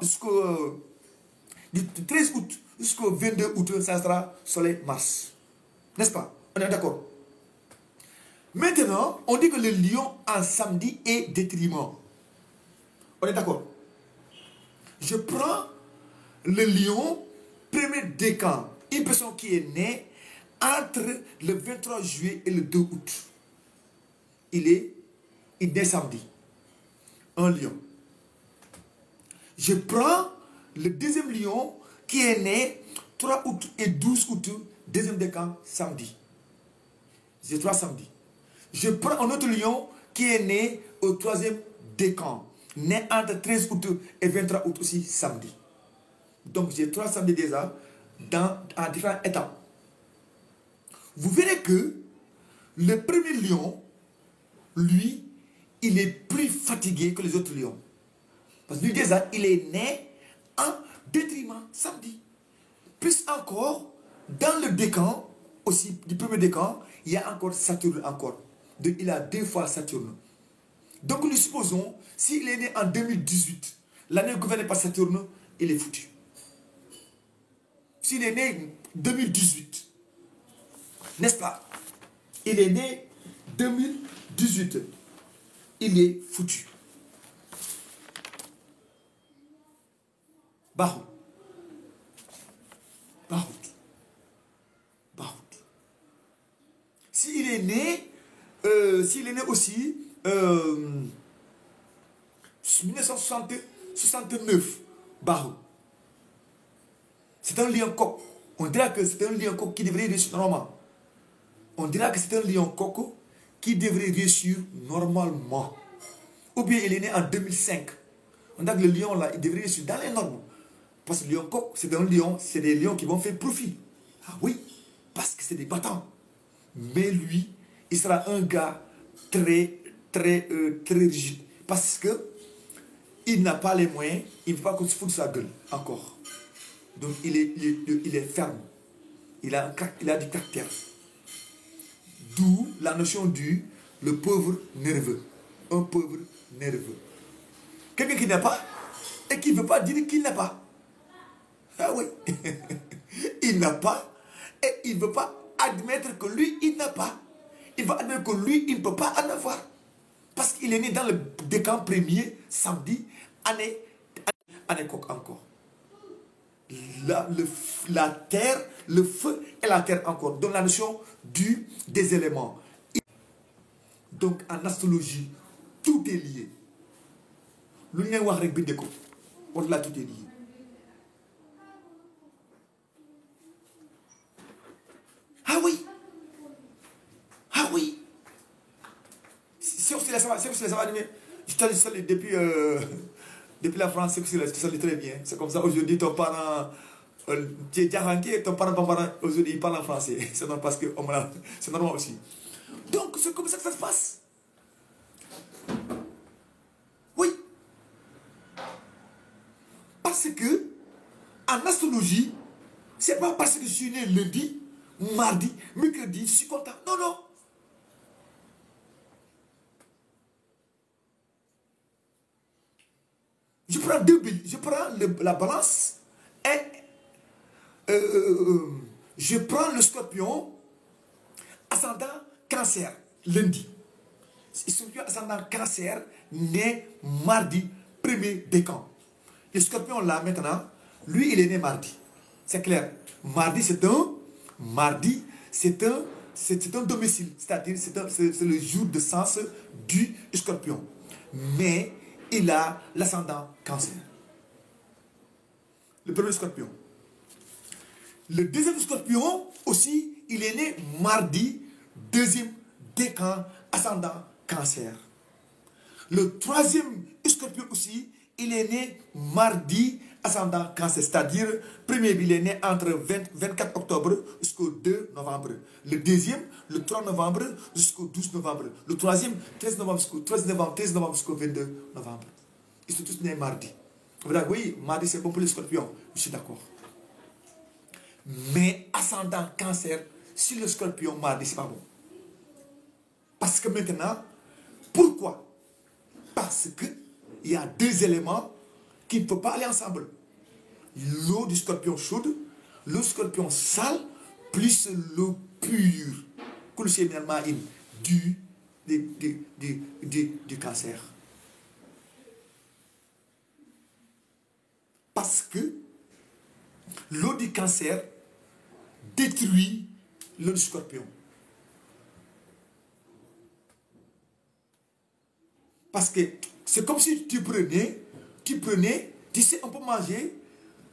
du 13 août jusqu'au 22 août, ça sera Soleil Mars. N'est-ce pas? On est d'accord? Maintenant, on dit que le lion en samedi est détriment. On est d'accord? Je prends le lion, premier décan, une personne qui est née entre le 23 juillet et le 2 août. Il naît samedi. Un lion. Je prends le deuxième lion qui est né 3 août et 12 août, deuxième décan, samedi. J'ai 3 samedis. Je prends un autre lion qui est né au troisième décan, né entre 13 août et 23 août aussi, samedi. Donc j'ai 3 samedis déjà en différentes étapes. Vous verrez que le premier lion, lui, il est plus fatigué que les autres lions. Parce que lui déjà, il est né en détriment samedi. Plus encore, dans le décan, aussi du premier décan, il y a encore Saturne encore. Donc il a 2 fois Saturne. Donc nous supposons, s'il est né en 2018, l'année gouvernée par Saturne, il est foutu. S'il est né 2018, n'est-ce pas? Il est né 2018. Il est foutu. Bahout. Bahout. Bahout. S'il est né aussi 1969, Bahout. C'est un lion coq. On dirait que c'est un lion coq qui devrait réussir normalement. On dirait que c'est un lion coq qui devrait réussir normalement. Ou bien il est né en 2005. On dirait que le lion là, il devrait réussir dans les normes. Parce que le lion coq, c'est un lion, c'est des lions qui vont faire profit. Ah oui, parce que c'est des battants. Mais lui, il sera un gars très rigide. Parce que il n'a pas les moyens, il ne veut pas qu'on se foute de sa gueule encore. Donc il est ferme. Il a du caractère. D'où la notion le pauvre nerveux. Un pauvre nerveux. Quelqu'un qui n'a pas et qui ne veut pas dire qu'il n'a pas. Ah oui. Il n'a pas et il ne veut pas admettre que lui, il n'a pas. Il va admettre que lui, il ne peut pas en avoir. Parce qu'il est né dans le décan premier, samedi, année coq encore. La terre, le feu et la terre encore. Donc la notion des éléments. Donc en astrologie, tout est lié. Lu ñu wax rek bindee ko wala tout est lié. Ah oui. Ah oui. C'est aussi ça va animer. Je t'ai salue depuis, depuis la France, je te salue très bien. C'est comme ça, aujourd'hui, ton parent, tu es Djaranké, ton parent, aujourd'hui, il parle en français. C'est normal parce que c'est normal aussi. Donc, c'est comme ça que ça se passe. Oui. Parce que, en astrologie, c'est pas parce que je suis né lundi, mardi, mercredi, je suis content. Non, non. Je prends deux billes. Je prends la balance et je prends le scorpion ascendant cancer lundi. Scorpion ascendant cancer né mardi 1er décan. Le scorpion là maintenant, lui il est né mardi. C'est clair. Mardi c'est un domicile, c'est-à-dire c'est le jour de sens du scorpion. Mais il a l'ascendant cancer. Le premier scorpion. Le deuxième scorpion aussi, il est né mardi, deuxième décan, ascendant cancer. Le troisième scorpion aussi, il est né mardi, ascendant cancer. C'est-à-dire, premier, il est né entre 24 octobre jusqu'au 2 novembre. Le deuxième, le 3 novembre jusqu'au 12 novembre. Le troisième, 13 novembre jusqu'au 13 novembre jusqu'au 22 novembre. Ils sont tous nés mardi. Vous dites, oui, mardi c'est bon pour les scorpions. Je suis d'accord. Mais ascendant cancer, si le scorpion mardi, c'est pas bon. Parce que maintenant, pourquoi? Parce qu'il y a deux éléments qui ne peuvent pas aller ensemble. L'eau du scorpion chaude, l'eau du scorpion sale, plus l'eau pure. Du cancer. Parce que l'eau du cancer détruit l'eau du scorpion. Parce que c'est comme si tu prenais, tu sais, on peut manger.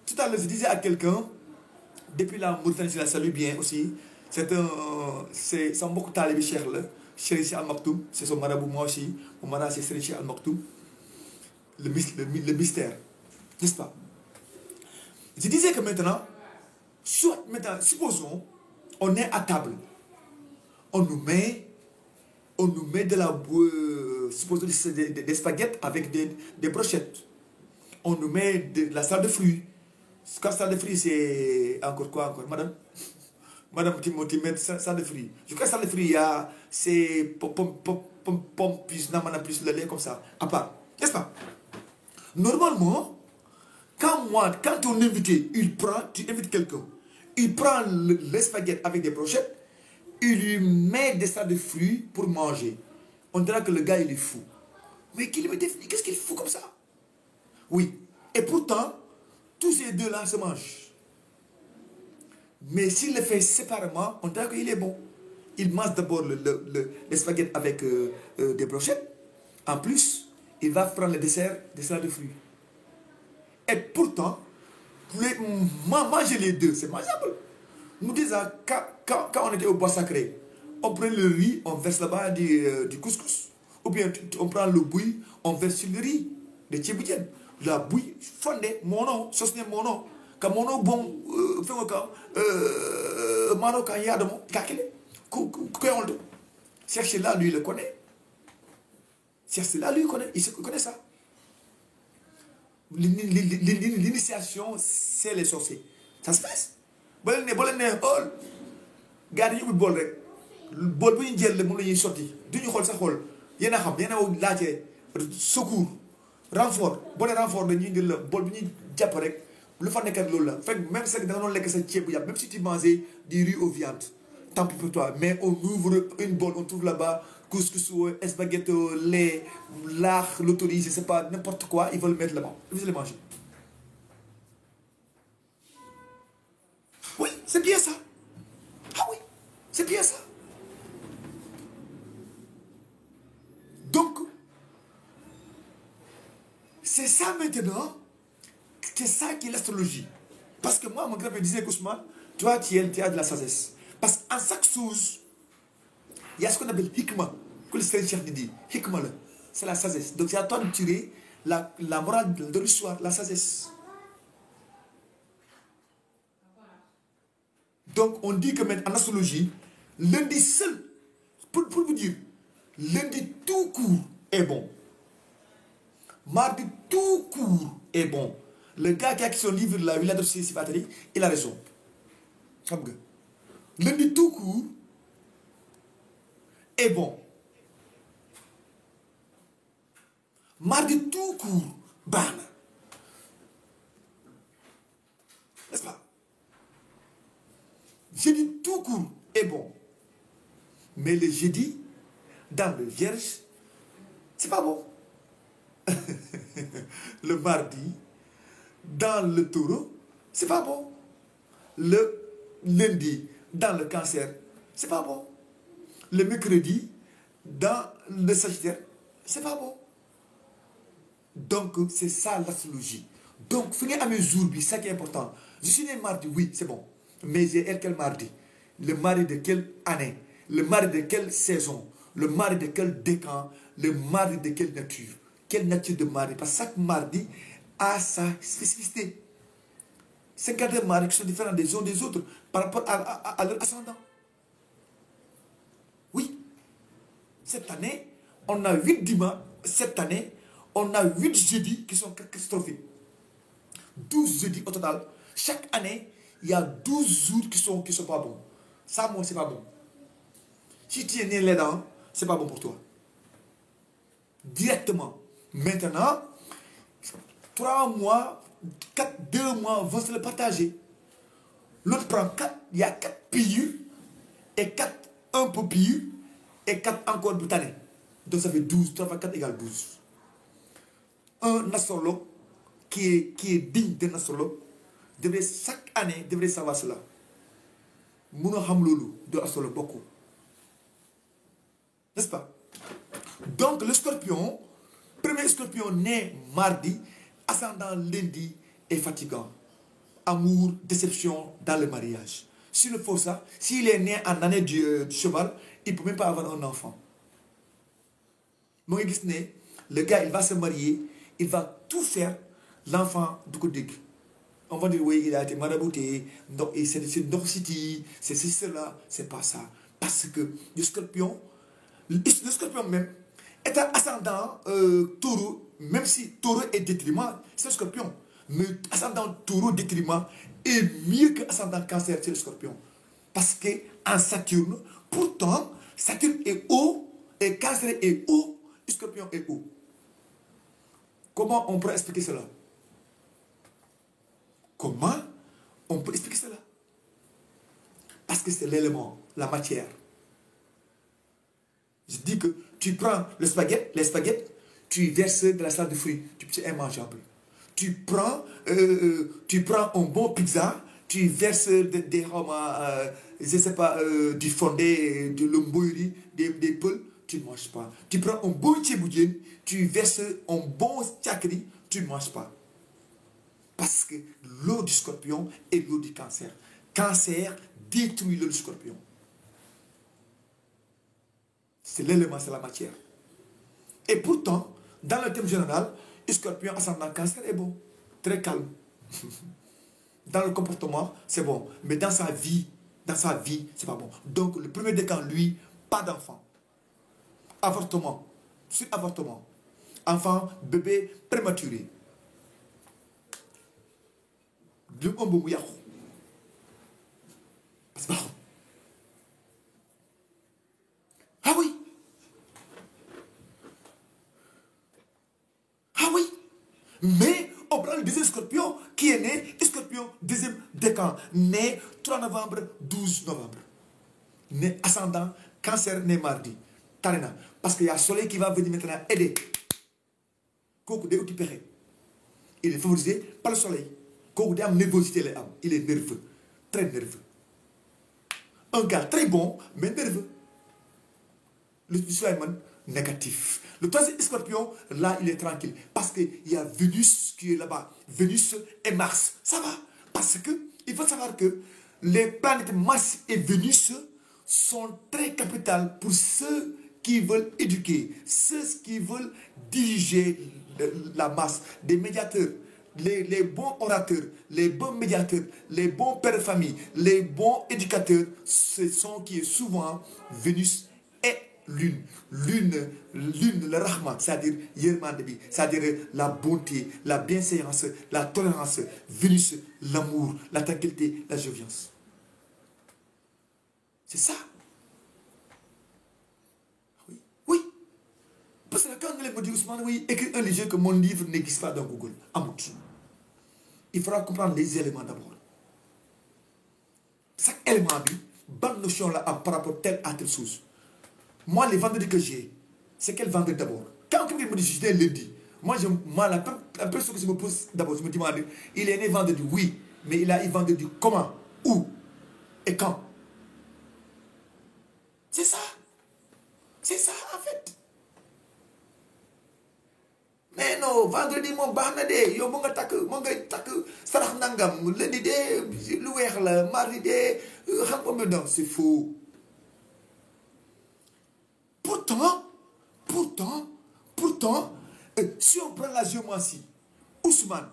Tout à l'heure, je disais à quelqu'un, depuis la Mauritanie, je la salue bien aussi, c'est un beaucoup talibé cher là, Cheikh Al Maktoum, c'est son marabout, moi aussi, mon marabout c'est Cheikh Al Maktoum, le mystère, n'est-ce pas? Je disais que maintenant, supposons, on est à table, on nous met de la supposons des spaghettis avec des brochettes. On nous met de la salade de fruits. Quand salade de fruits, c'est encore quoi encore, madame? Madame Timothy met salade de fruits. Je crois que salade de fruits, c'est pomme plus namana plus le lait comme ça. À part. N'est-ce pas? Normalement, quand ton invité, tu invites quelqu'un, il prend les spaghettis avec des brochettes, il lui met des salades de fruits pour manger. On dirait que le gars, il est fou. Mais qu'est-ce qu'il est fou comme ça? Oui. Et pourtant, tous ces deux-là se mangent. Mais s'il le fait séparément, on dirait qu'il est bon. Il mange d'abord les spaghettis avec des brochettes. En plus, il va prendre le dessert des salades de fruits. Et pourtant, manger les deux, c'est mangeable. Nous disons, quand on était au bois sacré, on prend le riz, on verse là-bas du couscous. Ou bien on prend le bouilli, on verse sur le riz, de tchéboudienne. La bouillie fondée, mon nom, ce n'est mon nom. Quand mon nom bon, mano quand il y a de mon, kakele, koukéoldo. Cherchez là, lui, il le connaît. Cherchez là, lui, il connaît ça. L'initiation, c'est les sorciers. Ça se passe. Bolé ne hol gars yi ñu bol rek bol bu ñu jël le moom la ñuy sotti duñu xool sa xool yéen a xam yéen a laajte secours renfort boo nee renfort dañuy indil la bol bi ñuy jàpp rek lu fa nekkat loolu la fekk même si da nga doon lekk sa ceeb bu yàpp même si tu mangeais du riz aux viandes tant pis pour toi mais on ouvre une bol on trouve là-bas couscous spaghetti lait laax l'autorise je sais pas n'importe quoi ils veulent mettre là-bas ils veulent le manger. Oui, c'est bien ça. Ah oui, c'est bien ça. Donc, c'est ça maintenant, c'est ça qui est l'astrologie. Parce que moi, mon grand-père disait, Ousmane, toi, tu as de la sagesse. Parce qu'en chaque chose, il y a ce qu'on appelle hikma, que le Seigneur dit. Hikma là. c'est la sagesse. Donc c'est à toi de tirer la morale de l'histoire, la sagesse. Donc on dit que maintenant en astrologie, lundi seul, pour vous dire, lundi tout court est bon. Mardi tout court est bon. Le gars qui a écrit son livre La Villa de Sifatari, il a raison. Lundi tout court est bon. Mardi tout court, ban. N'est-ce pas? Jeudi tout court est bon. Mais le jeudi, dans le vierge, c'est pas bon. Le mardi, dans le taureau, c'est pas bon. Le lundi, dans le cancer, c'est pas bon. Le mercredi, dans le sagittaire, c'est pas bon. Donc, c'est ça l'astrologie. Donc, finir à mes jours, c'est ça qui est important. Je suis né mardi, oui, c'est bon. Mais j'ai quel mardi? Le mardi de quelle année? Le mardi de quelle saison? Le mardi de quel décan? Le mardi de quelle nature? Quelle nature de mardi? Parce que chaque mardi a sa spécificité. 52 mardis qui sont différents des uns des autres par rapport à leur ascendant. Oui. Cette année, on a 8 dimanches. Cette année, on a 8 jeudis qui sont catastrophiques. 12 jeudis au total. Chaque année, il y a 12 jours qui sont pas bons. Ça, moi, c'est pas bon. Si tu es né là-dedans, c'est pas bon pour toi. Directement. Maintenant, 3 mois, 2 mois vont se le partager. L'autre prend 4, il y a 4 pires, et 4 un peu pires, et 4 encore boutanés. Donc ça fait 12, 3 fois 4 égale 12. Un astrologue qui est digne d'un astrologue, chaque année, devrait savoir cela. Mouno hamloulou de astrologue beaucoup. N'est-ce pas? Donc le scorpion, premier scorpion né mardi, ascendant lundi est fatigant. Amour, déception dans le mariage. S'il le faut ça, s'il est né en année du cheval, il ne peut même pas avoir un enfant. Le gars, il va se marier, il va tout faire, l'enfant du côté. On va dire, oui, il a été marabouté, c'est une city, c'est cela, c'est pas ça. Parce que le scorpion même, est un ascendant taureau, même si taureau est détriment, c'est le scorpion. Mais ascendant taureau détriment est mieux que ascendant cancer, c'est le scorpion. Parce qu'en Saturne, pourtant, Saturne est haut, et cancer est haut, le scorpion est haut. Comment on peut expliquer cela? Comment on peut expliquer cela? Parce que c'est l'élément, la matière. Je dis que tu prends les spaghettis, tu verses de la salade de fruits, c'est immangeable. Tu prends un bon pizza, tu verses je sais pas, du fondé, de l'ombouri, des poules, tu ne manges pas. Tu prends un bon tchéboudienne, tu verses un bon tchakri, tu ne manges pas. Parce que l'eau du scorpion est l'eau du cancer. Cancer détruit l'eau du scorpion. C'est l'élément, c'est la matière. Et pourtant, dans le thème général, le scorpion ascendant cancer est bon. Très calme. Dans le comportement, c'est bon. Mais dans sa vie, c'est pas bon. Donc, le premier décan, lui, pas d'enfant. Avortement. Sur avortement. Enfant, bébé prématuré. C'est pas bon. Ah oui. Ah oui. Mais on prend le deuxième scorpion qui est né, scorpion deuxième décan, né 3 novembre, 12 novembre. Né ascendant, cancer, né mardi. Tarena. Parce qu'il y a le soleil qui va venir maintenant aider. Il est favorisé par le soleil. Nervosité, il est nerveux. Très nerveux. Un gars très bon, mais nerveux. Le Sulaiman, négatif. Le troisième scorpion, là, il est tranquille. Parce qu'il y a Vénus qui est là-bas. Vénus et Mars. Ça va. Parce que, il faut savoir que les planètes Mars et Vénus sont très capitales pour ceux qui veulent éduquer, ceux qui veulent diriger la masse, des médiateurs, les bons orateurs, les bons médiateurs, les bons pères de famille, les bons éducateurs, ce sont qui est souvent Vénus et Lune. Lune, le Rahman, c'est-à-dire Yermandebi, c'est-à-dire la bonté, la bienséance, la tolérance. Vénus, l'amour, la tranquillité, la joviance. C'est ça. Oui. Oui. Parce que quand on me dit Ousmane, oui, écris un livre que mon livre n'existe pas dans Google. Amout. Il faudra comprendre les éléments d'abord. Chaque élément, bonne notion là par rapport à telle chose. Moi, les vendredis que j'ai, c'est quel vendredi d'abord? Quand quelqu'un me dit je suis lundi, moi la personne que je me pose d'abord, je me demande, il est né vendredi, oui, mais il a eu vendredi comment, où et quand? C'est ça. C'est ça en fait. Mais non, vendredi mon baax de yow mo nga takk sarax nangam lundi de lu weex la mardi de xam nga non, c'est faux. Pourtant, si on prend la géomancie, Ousmane,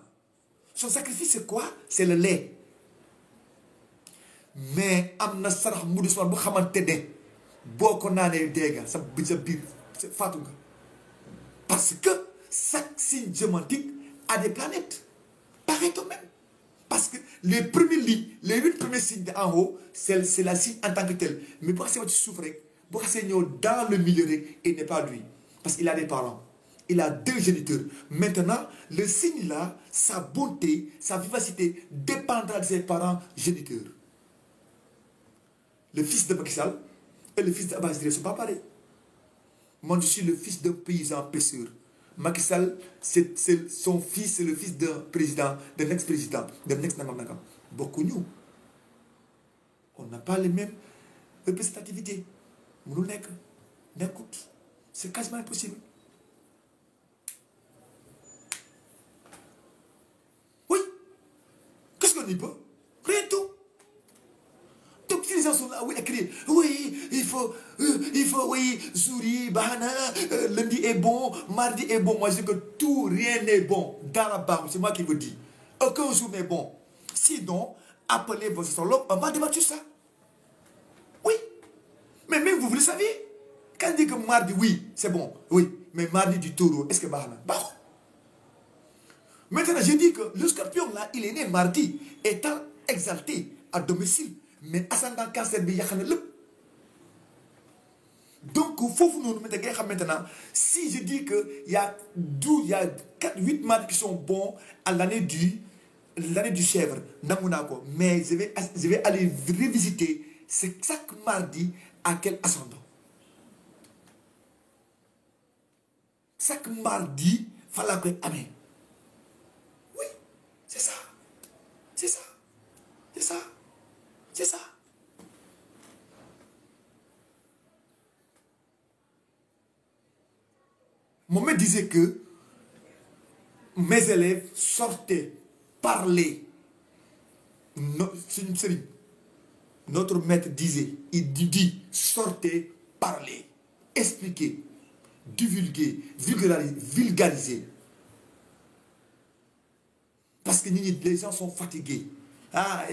son sacrifice c'est quoi? C'est le lait. Mais amna sarax mu Ousmane bu xamante ne boo ko naanee dégg sa biir faatu nga. Parce que chaque signe géomantique a des planètes. Pareil toi-même. Parce que les premiers lits, les 8 premiers signes en haut, c'est la signe en tant que tel. Mais pour que tu souffres, pour que tu dans le milieu, il n'est pas lui. Parce qu'il a des parents. Il a 2 géniteurs. Maintenant, le signe là, sa bonté, sa vivacité dépendra de ses parents géniteurs. Le fils de Macky Sall et le fils d'Abbas ne sont pas pareils. Moi, je suis le fils d'un paysan pêcheur. Macky Sall, son fils, c'est le fils d'un président, d'un ex-président, d'un ex-nangam-nangam. Beaucoup nous. On n'a pas les mêmes représentativités. Nous n'écoute. C'est quasiment impossible. Oui. Qu'est-ce qu'on y peut? Rien du tout. Donc si les gens sont là, oui, écrire, oui, il faut, oui, Zouri, Bahana, lundi est bon, mardi est bon. Moi, je dis que tout, rien n'est bon. Dans la barre, c'est moi qui vous dis. Aucun jour n'est bon. Sinon, appelez vos astrologues, on va débattre sur ça. Oui. Mais même vous le savez. Quand on dit que mardi, oui, c'est bon. Oui. Mais mardi du taureau, est-ce que Bahana? Bah. Maintenant, je dis que le scorpion, là, il est né mardi, étant exalté à domicile. Mais ascendant cancer, il y a donc, il faut nous mettre maintenant. Si je dis qu'il y a 8 mardis qui sont bons à l'année du chèvre, mais je vais aller revisiter chaque mardi à quel ascendant. Chaque mardi, il fallait que Amen. Oui, c'est ça. C'est ça. C'est ça. C'est ça. Mon maître disait que mes élèves sortaient, parlaient. Notre maître disait, il dit, sortez, parlez, expliquez, divulguez, vulgariser. Parce que les gens sont fatigués. Ah,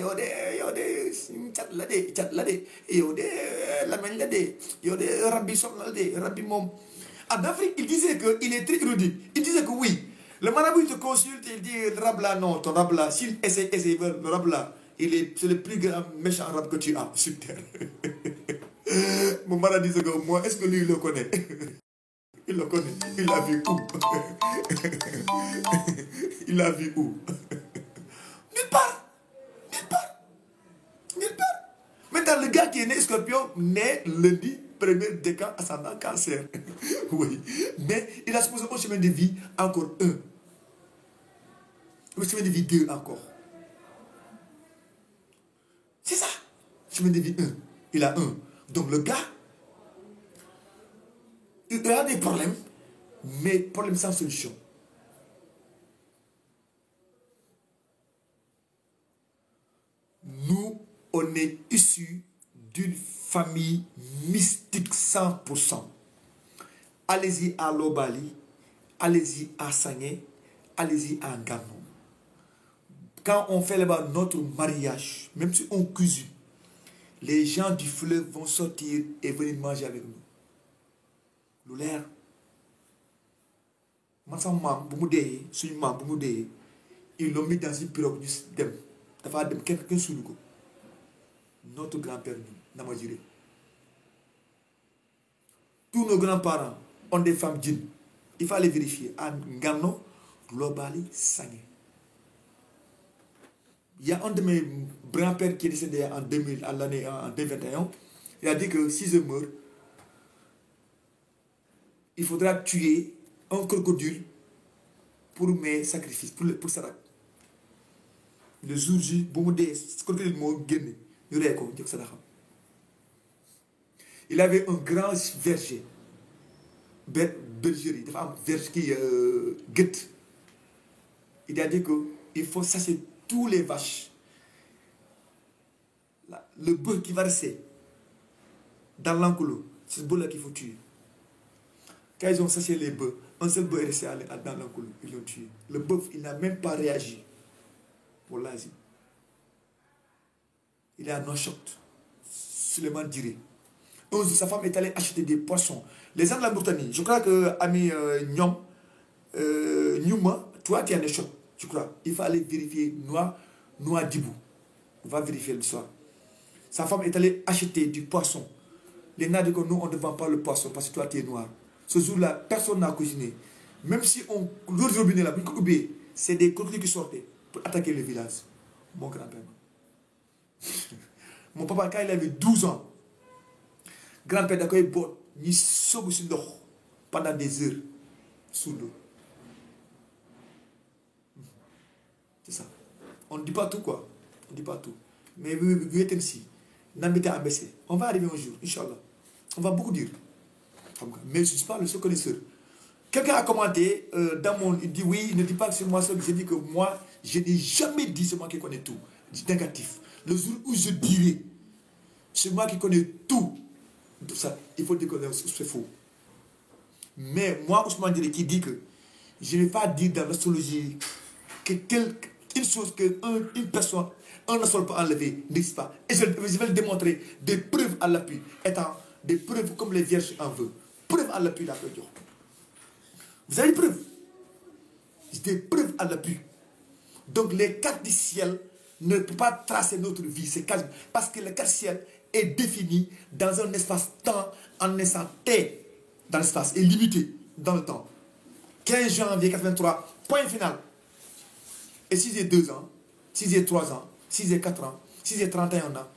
en Afrique, il disait qu'il est très érudit. Il disait que oui, le marabout te consulte, il dit le rab là, non, ton rab là, s'il essaie, le rab là, c'est le plus grand méchant rab que tu as sur terre. Mon marabout disait que moi, est-ce que lui, il le connaît? Il le connaît. Il l'a vu où? Il l'a vu où? Nulle part. Maintenant, le gars qui est né scorpion, né lundi, premier décan ascendant cancer. Oui. Mais il a supposé un chemin de vie encore 1. Un chemin de vie 2 encore. C'est ça. Chemin de vie 1. Il a 1. Donc le gars, il a des problèmes, mais problèmes sans solution. Nous, on est issus d'une famille mystique 100%. allez-y à Lobali, allez-y à Sangé, allez-y à Ngano. Quand on fait là-bas notre mariage, même si on cuisine, les gens du fleuve vont sortir et venir manger avec nous. L'air. Ils l'ont mis dans une pirogue. Notre grand-père, Namadjiré. Tous nos grands-parents ont des femmes djinns. Il faut aller vérifier. À Ngano, Lobali, Sangé. Il y a un de mes grands-pères qui est décédé en 2000, en 2021. Il a dit que si je meurs, il faudra tuer un crocodile pour mes sacrifices, pour Sarak. Le jour J, ce crocodile m'a gagné. Il avait un grand verger. Bergerie, des femmes verger qui guette. Il a dit qu'il faut sasser tous les vaches. Le bœuf qui va rester dans l'enclos, c'est ce bœuf-là qu'il faut tuer. Quand ils ont sassé les bœufs, un seul bœuf est resté dans l'enclos. Ils l'ont tué. Le bœuf, il n'a même pas réagi pour l'Asie. Il est à Nouakchott. Suleiman Diré. Un jour, sa femme est allée acheter des poissons. Les gens de la Mauritanie, je crois que Ami Nyom, Nyouma, toi tu es en échoc, je crois. Il faut aller vérifier Noa Dibou. On va vérifier le soir. Sa femme est allée acheter du poisson. Les nains disent que nous, on ne vend pas le poisson parce que toi tu es noir. Ce jour-là, personne n'a cuisiné. Même si on l'autre robinet là, c'est des crocodiles qui sortaient pour attaquer le village. Mon grand-père. Mon papa, quand il avait 12 ans, grand-père d'accord, il sauve sur l'eau pendant des heures sous l'eau. C'est ça. On ne dit pas tout quoi. On ne dit pas tout. Mais vous êtes ici. N'habitez à baisser. On va arriver un jour, Inch'Allah. On va beaucoup dire. Mais je ne suis pas le seul connaisseur. Quelqu'un a commenté dans mon. Il dit oui, ne dis pas que c'est moi seul. J'ai dit que moi, je n'ai jamais dit c'est moi qui connais tout. Du négatif. Le jour où je dirai, c'est moi qui connais tout. Ça, il faut dire que c'est faux. Mais moi, Ousmane Diré qui dit que je ne vais pas dire dans l'astrologie que une chose qu'une personne, un seul peut enlever, n'existe pas. Et je vais le démontrer des preuves à l'appui, étant des preuves comme les vierges en veulent. Preuves à l'appui, là, vous avez des preuves. Des preuves à l'appui. Donc les cartes du ciel ne peuvent pas tracer notre vie. C'est parce que le carte du ciel est défini dans un espace-temps, en instant T dans l'espace, est limité dans le temps. 15 janvier 83, point final. Et si j'ai 2 ans, si j'ai 3 ans, si j'ai 4 ans, si j'ai 31 ans,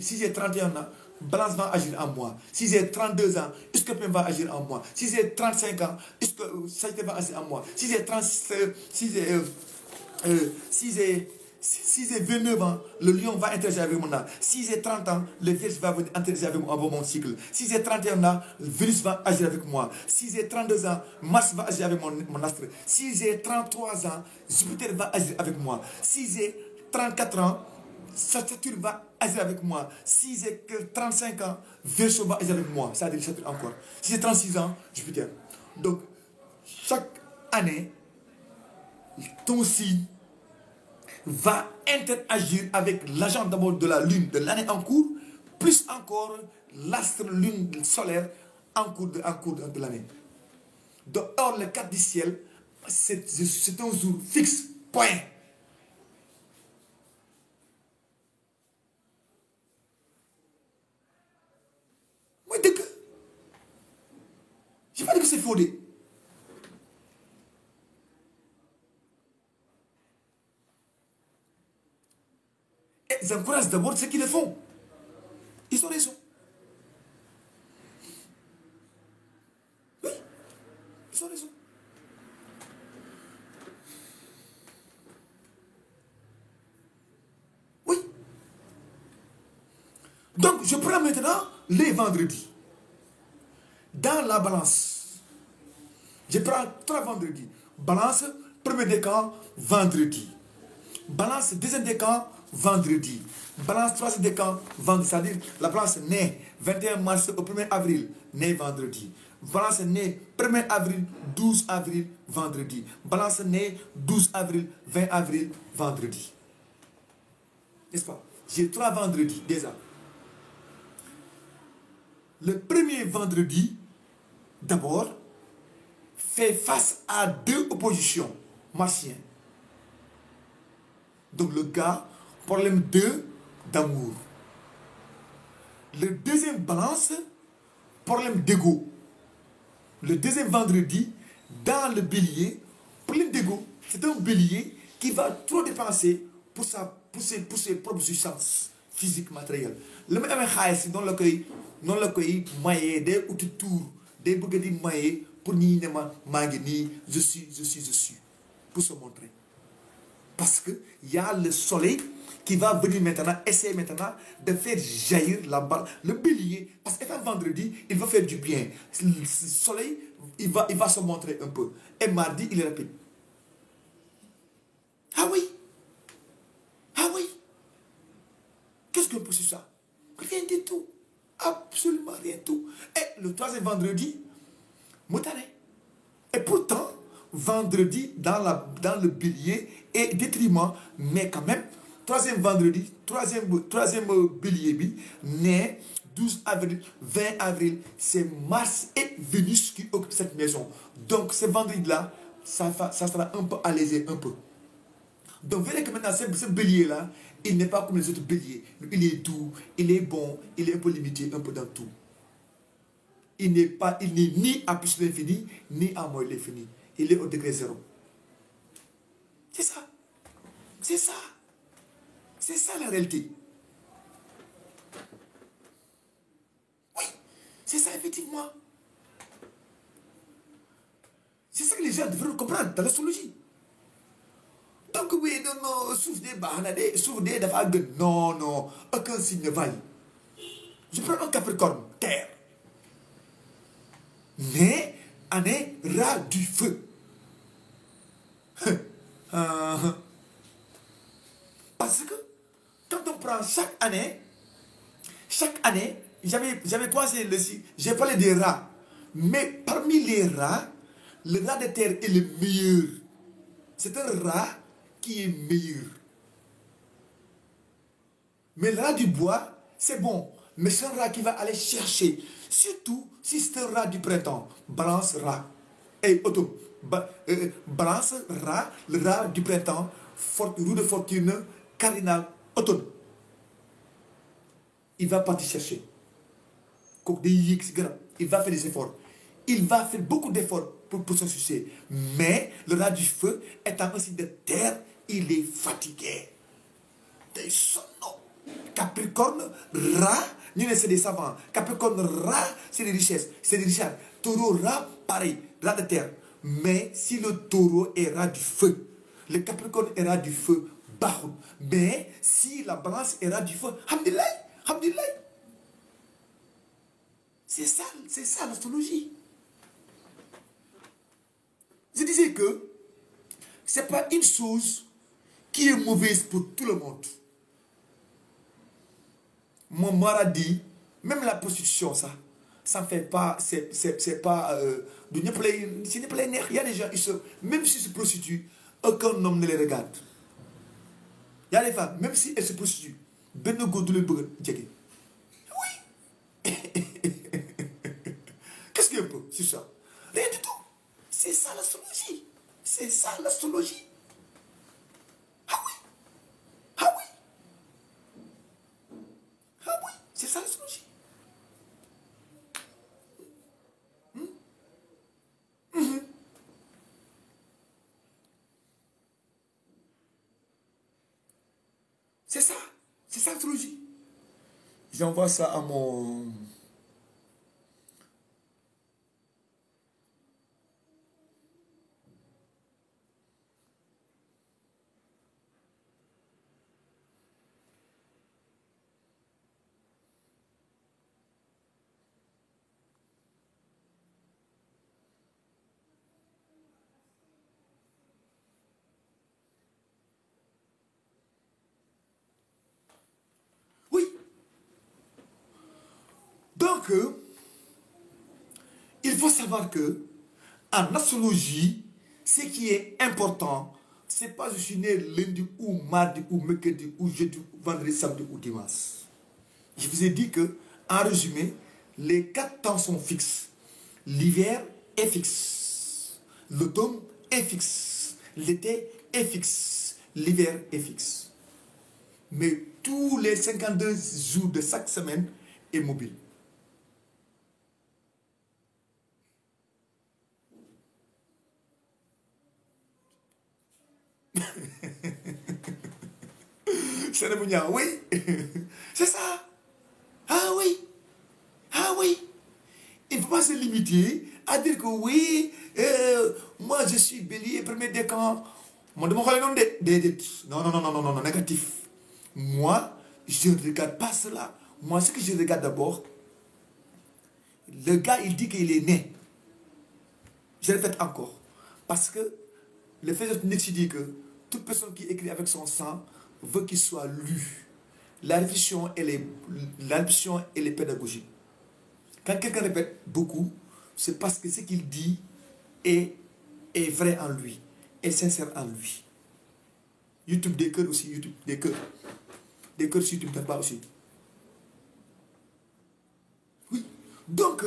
si j'ai 31 ans, Balance va agir en moi. Si j'ai 32 ans, Scorpion va agir en moi. Si j'ai 35 ans, Sagittaire va agir en moi. Si j'ai 29 ans, le lion va interagir avec mon âme. Si j'ai 30 ans, le vierge va interagir avec moi avant mon cycle. Si j'ai 31 ans, le Vénus va agir avec moi. Si j'ai 32 ans, Mars va agir avec mon astre. Si j'ai 33 ans, Jupiter va agir avec moi. Si j'ai 34 ans, Saturne va agir avec moi. Si j'ai 35 ans, Verseau va agir avec moi. Ça veut dire Saturne encore. Si j'ai 36 ans, Jupiter. Donc, chaque année, ton signe va interagir avec l'agent d'abord de la Lune de l'année en cours, plus encore l'astre Lune solaire en cours de l'année. Donc, or, le cadre du ciel, c'est un jour fixe, point. Moi, je n'ai pas dit que c'est fondé. Et j'encourage d'abord ceux qui le font. Ils ont raison. Oui, ils ont raison. Oui. Donc, je prends maintenant les vendredis. Dans la balance, je prends 3 vendredis. Balance, premier décan, vendredi. Balance, deuxième décan, vendredi. Balance 3 c'est de quand? Vendredi. C'est-à-dire la balance naît 21 mars au 1er avril, naît vendredi. Balance naît 1er avril, 12 avril, vendredi. Balance naît 12 avril, 20 avril, vendredi. N'est-ce pas? J'ai 3 vendredis déjà. Le premier vendredi, d'abord, fait face à 2 oppositions martiennes. Donc le gars, problème 2 d'amour. Le deuxième balance, problème d'ego. Le deuxième vendredi, dans le bélier, problème d'ego. C'est un bélier qui va trop dépenser pour ses propres substances physiques, matérielles. Le même xaalis noonu la koy mayee day uti tour day bëgg di mayee pour ñi ne maa ngi nii je suis pour se montrer. Parce que y a le soleil qui va venir maintenant, essayer maintenant de faire jaillir la balle, le bélier. Parce qu'un vendredi, il va faire du bien. Le soleil, il va se montrer un peu. Et mardi, il est rapide. Ah oui? Ah oui? Qu'est-ce qu'on peut sur ça? Rien du tout. Absolument rien du tout. Et le troisième vendredi, Moutané. Et pourtant, vendredi, dans le bélier, est détriment, mais quand même, troisième vendredi, troisième bélier, né 12 avril, 20 avril, c'est Mars et Vénus qui occupent cette maison. Donc, ce vendredi-là, ça sera un peu allégé, un peu. Donc, vous verrez que maintenant, ce bélier-là, il n'est pas comme les autres béliers. Il est doux, il est bon, il est un peu limité, un peu dans tout. Il n'est ni à plus l'infini, ni à moins l'infini. Il est au degré 0. C'est ça. C'est ça. C'est ça la réalité. Oui, c'est ça effectivement. C'est ça que les gens devraient comprendre dans l'astrologie. Donc oui, non, souvenez d'avoir non, aucun signe ne vaille. Je prends un Capricorne, terre. Mais, année, rat du feu. Parce que, quand on prend chaque année, j'avais commencé j'ai parlé des rats. Mais parmi les rats, le rat de terre est le meilleur. C'est un rat qui est meilleur. Mais le rat du bois, c'est bon. Mais c'est un rat qui va aller chercher. Surtout si c'est un rat du printemps. Balance rat. Et automne. Balance rat, le rat du printemps. Roue de fortune, cardinal, automne. Il va partir chercher. Il va faire des efforts. Il va faire beaucoup d'efforts pour son succès. Mais le rat du feu, étant un signe de terre, il est fatigué. Des sonnos. Capricorne, rat, c'est des savants. Capricorne, rat, c'est des richesses. C'est des richesses. Taureau, rat, pareil, rat de terre. Mais si le taureau est rat du feu, le Capricorne est rat du feu, bahou. Mais si la balance est rat du feu, hamdillah, hamdillah. C'est ça l'astrologie. Je disais que ce n'est pas une chose qui est mauvaise pour tout le monde. Mon maladie, même la prostitution, ça ne fait pas, c'est pas, il y a des gens, même s'ils se prostituent, aucun homme ne les regarde. Il y a des femmes, même si elles se prostituent, ben no go du le bëgg jege. Oui. Qu'est-ce qu'il y a un peu sur ça? Rien du tout. C'est ça l'astrologie. C'est ça l'astrologie. Ah oui. Ah oui. Ah oui. C'est ça l'astrologie. C'est ça. C'est ça l'astrologie. J'envoie ça à mon... Donc, il faut savoir que en astrologie, ce qui est important, c'est pas je suis né lundi ou mardi ou mercredi ou jeudi, vendredi, samedi ou dimanche. Je vous ai dit que, en résumé, les 4 temps sont fixes. L'hiver est fixe. L'automne est fixe. L'été est fixe. L'hiver est fixe. Mais tous les 52 jours de chaque semaine est mobile. C'est le mignon, oui. C'est ça. Ah oui. Ah oui. Il ne faut pas se limiter à dire que oui, moi je suis bélier, premier décan. Moi, de mon non, non, non, non, non, non, négatif. Moi, je ne regarde pas cela. Moi, ce que je regarde d'abord, le gars, il dit qu'il est né. Je répète encore. Parce que le fait de Nietzsche dit que toute personne qui écrit avec son sang veut qu'il soit lu. La réflexion, l'ambition, elle est pédagogique. Quand quelqu'un répète beaucoup, c'est parce que ce qu'il dit est vrai en lui, est sincère en lui. YouTube des cœurs aussi, YouTube des cœurs. Des cœurs sur YouTube, pas aussi. Oui. Donc,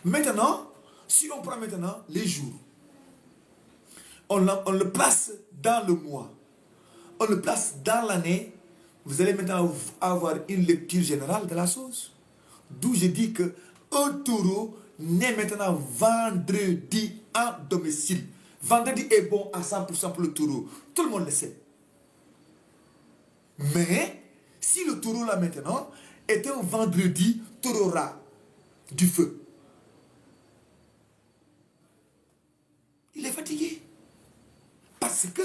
maintenant, si on prend maintenant les jours, on le place dans le mois, on le place dans l'année, vous allez maintenant avoir une lecture générale de la chose. D'où je dis que un taureau naît maintenant vendredi en domicile. Vendredi est bon à 100% pour le taureau. Tout le monde le sait. Mais, si le taureau là maintenant est un vendredi, taureau rat, du feu. Il est fatigué. Parce que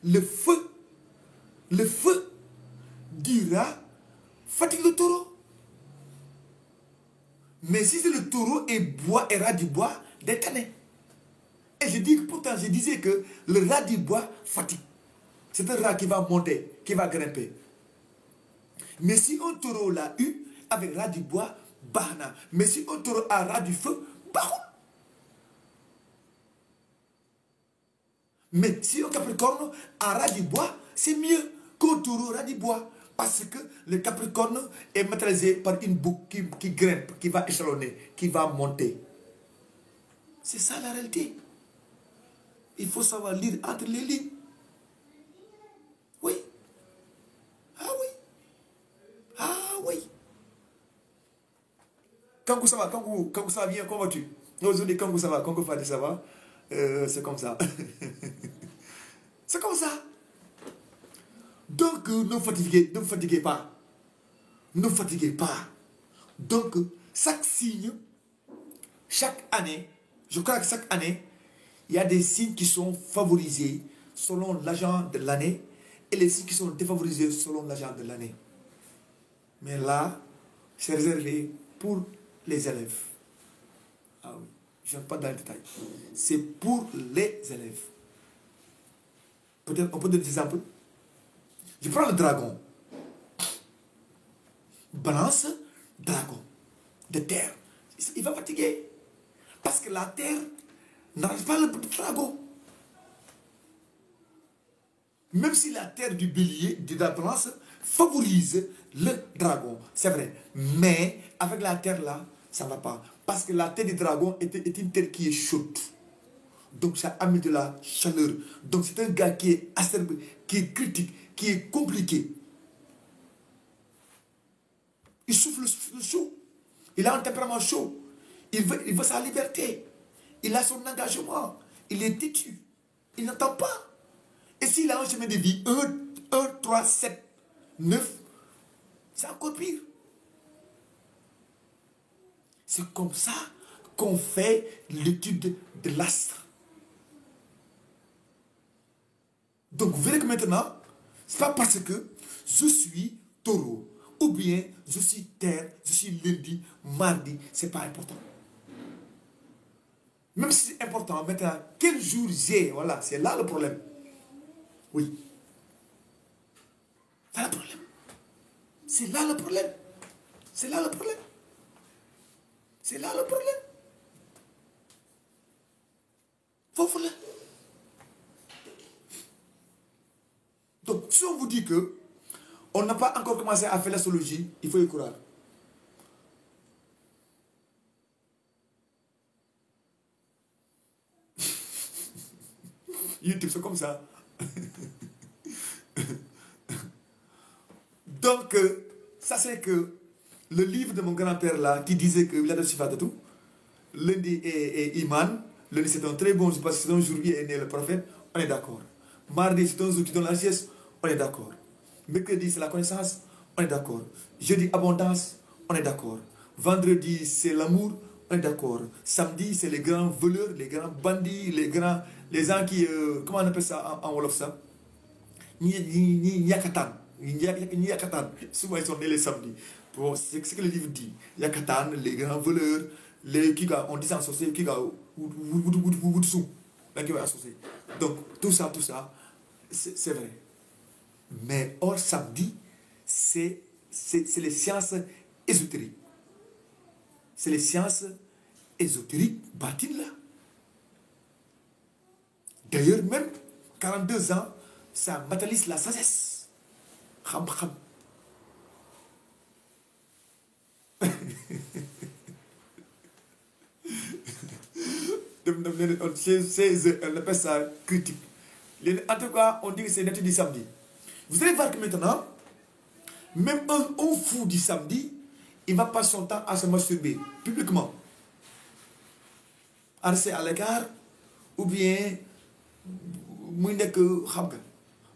le feu du rat fatigue le taureau. Mais si c'est le taureau et rat du bois, décanné. Et pourtant, je disais que le rat du bois fatigue. C'est un rat qui va monter, qui va grimper. Mais si un taureau l'a eu, avec rat du bois, bahna. Mais si un taureau a rat du feu, bahou. Mais si un capricorne a rat du bois, c'est mieux qu'un taureau rat du bois. Parce que le capricorne est matérialisé par une boucle qui grimpe, qui va échelonner, qui va monter. C'est ça la réalité. Il faut savoir lire entre les lignes. Oui. Ah oui. Ah oui. Quand ça va, quand ça vient, comment vas-tu? Aujourd'hui, quand ça va, quand ça va, c'est comme ça. C'est comme ça. Donc, ne vous fatiguez pas. Ne vous fatiguez pas. Donc, chaque signe, chaque année, je crois que chaque année, il y a des signes qui sont favorisés selon l'agent de l'année et les signes qui sont défavorisés selon l'agent de l'année. Mais là, c'est réservé pour les élèves. Ah oui, je ne vais pas dans le détail. C'est pour les élèves. Peut-être on peut donner des exemples. Je prends le dragon. Balance, dragon. De terre. Il va fatiguer. Parce que la terre n'arrive pas le dragon. Même si la terre du bélier, de la balance, favorise le dragon. C'est vrai. Mais avec la terre là, ça ne va pas. Parce que la terre du dragon est une terre qui est chaude. Donc ça amène de la chaleur. Donc c'est un gars qui est acerbe, qui est critique, qui est compliqué. Il souffle le chaud. Il a un tempérament chaud. Il veut sa liberté. Il a son engagement. Il est têtu. Il n'entend pas. Et s'il a un chemin de vie, 1, 3, 7, 9, c'est encore pire. C'est comme ça qu'on fait l'étude de l'astre. Donc vous verrez que maintenant, ce n'est pas parce que je suis taureau, ou bien je suis terre, je suis lundi, mardi, ce n'est pas important. Même si c'est important, maintenant, quel jour j'ai, voilà, c'est là le problème. Oui. C'est là le problème. C'est là le problème. C'est là le problème. C'est là le problème. Faut là. Donc, si on vous dit que on n'a pas encore commencé à faire l'astrologie, il faut y croire. YouTube, c'est comme ça. Donc, ça c'est que le livre de mon grand-père là, qui disait que il a de Sifat tout, lundi est Iman, lundi c'est un très bon jour parce que c'est un jour où est né le prophète, on est d'accord. Mardi c'est un jour qui donne la richesse, on est d'accord. Mercredi c'est la connaissance, on est d'accord. Jeudi abondance, on est d'accord. Vendredi c'est l'amour, on est d'accord. Samedi c'est les grands voleurs, les grands bandits, les gens qui, comment on appelle ça en Wolof ça? Yakatan. Yakatan. Souvent ils sont nés les samedis. Bon, c'est ce que le livre dit. Yakatan, les grands voleurs, les qui on dit ça en sorcier, qui donc tout ça, c'est vrai. Mais hors samedi, c'est les sciences ésotériques. C'est les sciences ésotériques bâties là. D'ailleurs, même 42 ans, ça matérialise la sagesse. Kham. On appelle ça critique. En tout cas, on dit que c'est l'étude du samedi. Vous allez voir que maintenant, même un fou du samedi, il ne va pas son temps à se masturber publiquement. À rester à l'écart, ou bien,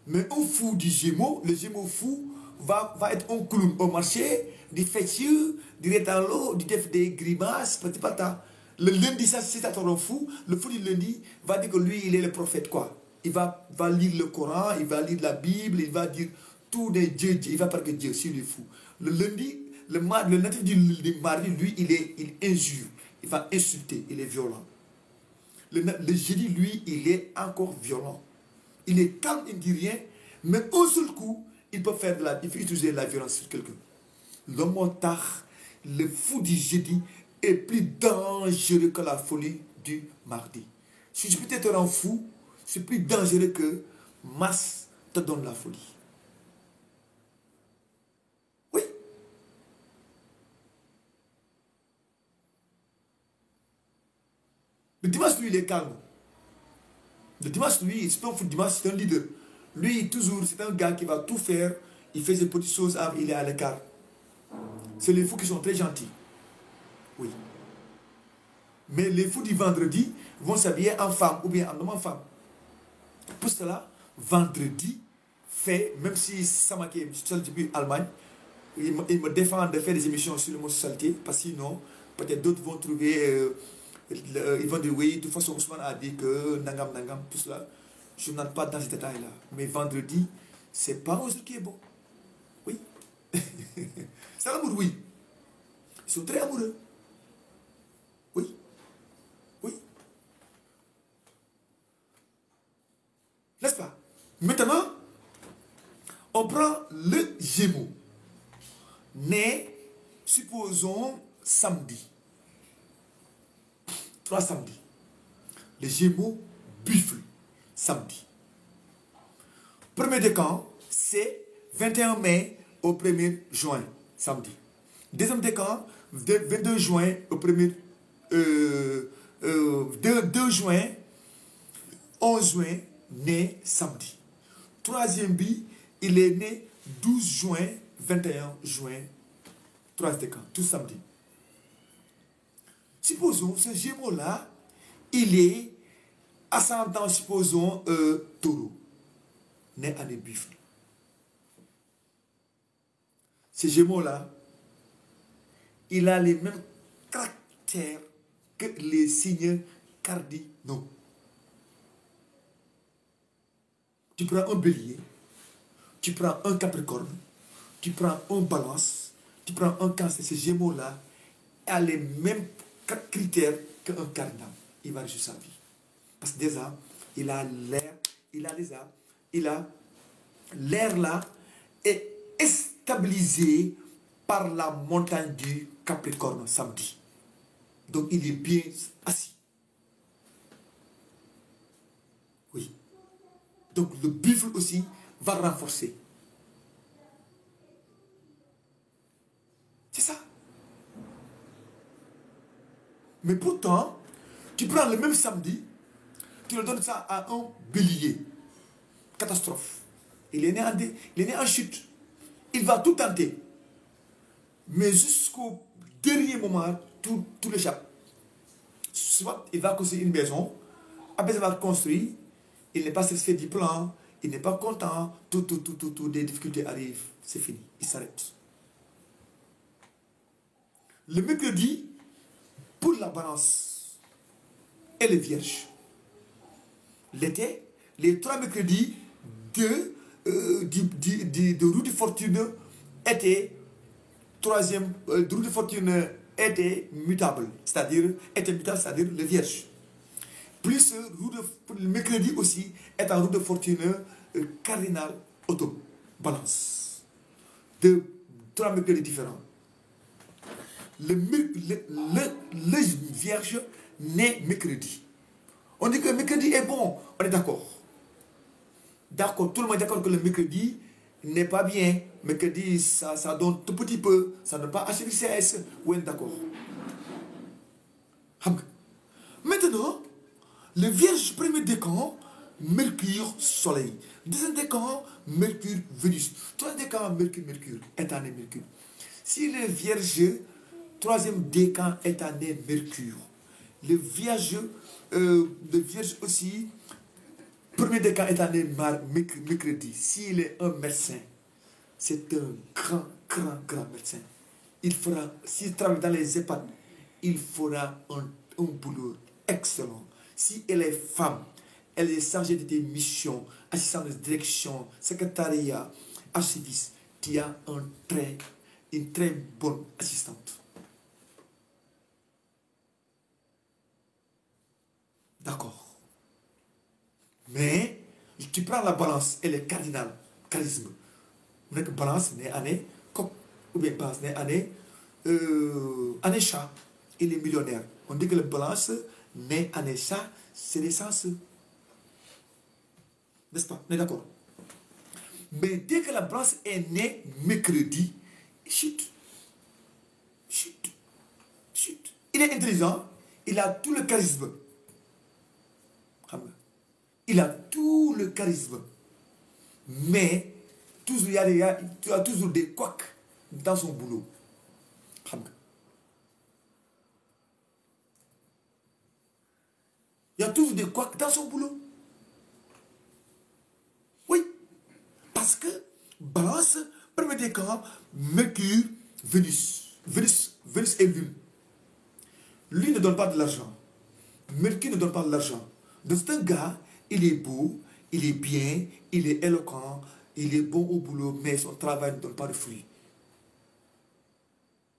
mais un fou du Gémeaux, le Gémeaux fou, va être un clown au marché, du fétieux, du rétalo, du def des grimaces, petit pata. Le lundi, ça, c'est un fou. Le fou du lundi va dire que lui, il est le prophète, quoi. Il va lire le Coran, il va lire la Bible, il va dire tous les dieux, il va parler de Dieu, c'est le fou. Le lundi, le natif du mardi, lui, il injure, il va insulter, il est violent. Le jeudi, lui, il est encore violent. Il est calme, il ne dit rien, mais un seul coup, il peut utiliser la violence sur quelqu'un. Le motard, le fou du jeudi, est plus dangereux que la folie du mardi. Si Jupiter te rend fou, c'est plus dangereux que Mars te donne la folie. Oui. Le dimanche, lui, il est calme. Le dimanche, lui, c'est pas un fou de dimanche, c'est un leader. Lui, toujours, c'est un gars qui va tout faire. Il fait des petites choses, il est à l'écart. C'est les fous qui sont très gentils. Oui. Mais les fous du vendredi vont s'habiller en femme ou bien en homme en femme. Pour cela, vendredi fait, même si Samaki est depuis Allemagne, il me défend de faire des émissions sur l'homosexualité, parce que sinon, peut-être d'autres vont trouver, ils vont dire oui, de toute façon, Ousmane a dit que nangam, tout cela. Je n'entre pas dans ces détails-là. Mais vendredi, c'est pas un jour qui est bon. Oui. C'est l'amour, oui. Ils sont très amoureux. Oui. Oui. N'est-ce pas? Maintenant, on prend le Gémeaux. Né, supposons, samedi. 3 samedis. Le Gémeaux buffle. Samedi. Premier décan, c'est 21 mai au 1er juin, samedi. Deuxième décan, 22 juin au 1er 2 juin, 11 juin, né samedi. Troisième bi, il est né 12 juin, 21 juin, 3 décan, tout samedi. Supposons, ce Gémeaux-là, il est ascendant, supposons, taureau, né à des buffles. Ce Gémeaux-là, il a les mêmes caractères que les signes cardinaux. Tu prends un bélier, tu prends un capricorne, tu prends un balance, tu prends un cancer. Ce Gémeaux-là a les mêmes critères qu'un cardinal. Il va réussir sa vie. Parce que déjà, il a l'air là est stabilisé par la montagne du Capricorne samedi. Donc il est bien assis. Oui. Donc le buffle aussi va renforcer. C'est ça. Mais pourtant, tu prends le même samedi, tu le donnes ça à un bélier. Catastrophe. Il est né en chute. Il va tout tenter. Mais jusqu'au dernier moment, tout l'échappe. Soit il va construire une maison, après il va construire, il n'est pas satisfait du plan, il n'est pas content, tout, des difficultés arrivent, c'est fini, il s'arrête. Le mercredi, pour la balance et les vierges. L'été, les 3 mercredis de roue de fortune étaient troisième, roue de fortune était mutable, c'est-à-dire le vierge. Plus le mercredi aussi est en roue de fortune cardinal auto, balance. De 3 mercredis différents. Le vierge naît mercredi. On dit que le mercredi est bon, on est d'accord. D'accord, tout le monde est d'accord que le mercredi n'est pas bien. Mercredi, ça donne tout petit peu, ça ne donne pas HVCS. Oui, d'accord. Maintenant, le vierge premier décan, Mercure, Soleil. Deuxième décan, Mercure, Vénus. Troisième décan, Mercure, est année Mercure. Si le vierge, troisième décan est année Mercure, le vierge aussi, premier décan est année mercredi. S'il est un médecin, c'est un grand médecin. Il fera, s'il travaille dans les EHPAD, il fera un boulot excellent. Si elle est femme, elle est chargée de tes missions, assistante de direction, secrétariat, archiviste, tu as une très bonne assistante. D'accord. Mais tu prends la balance, elle est cardinale, charisme. On a que balance n'est année coq, ou bien balance n'est année chat. Il est millionnaire. On dit que le balance n'est année chat, c'est l'essence. N'est-ce pas? On est d'accord. Mais dès que la balance est née mercredi, chute. Il est intelligent, il a tout le charisme. Il a tout le charisme. Mais toujours, tu as toujours des couacs dans son boulot. Il y a toujours des couacs dans son boulot. Oui. Parce que balance, premier décan, Mercure, Vénus. Vénus et Lune. Lune ne donne pas de l'argent. Mercure ne donne pas de l'argent. Donc c'est un gars, il est beau, il est bien, il est éloquent, il est bon au boulot, mais son travail ne donne pas de fruits.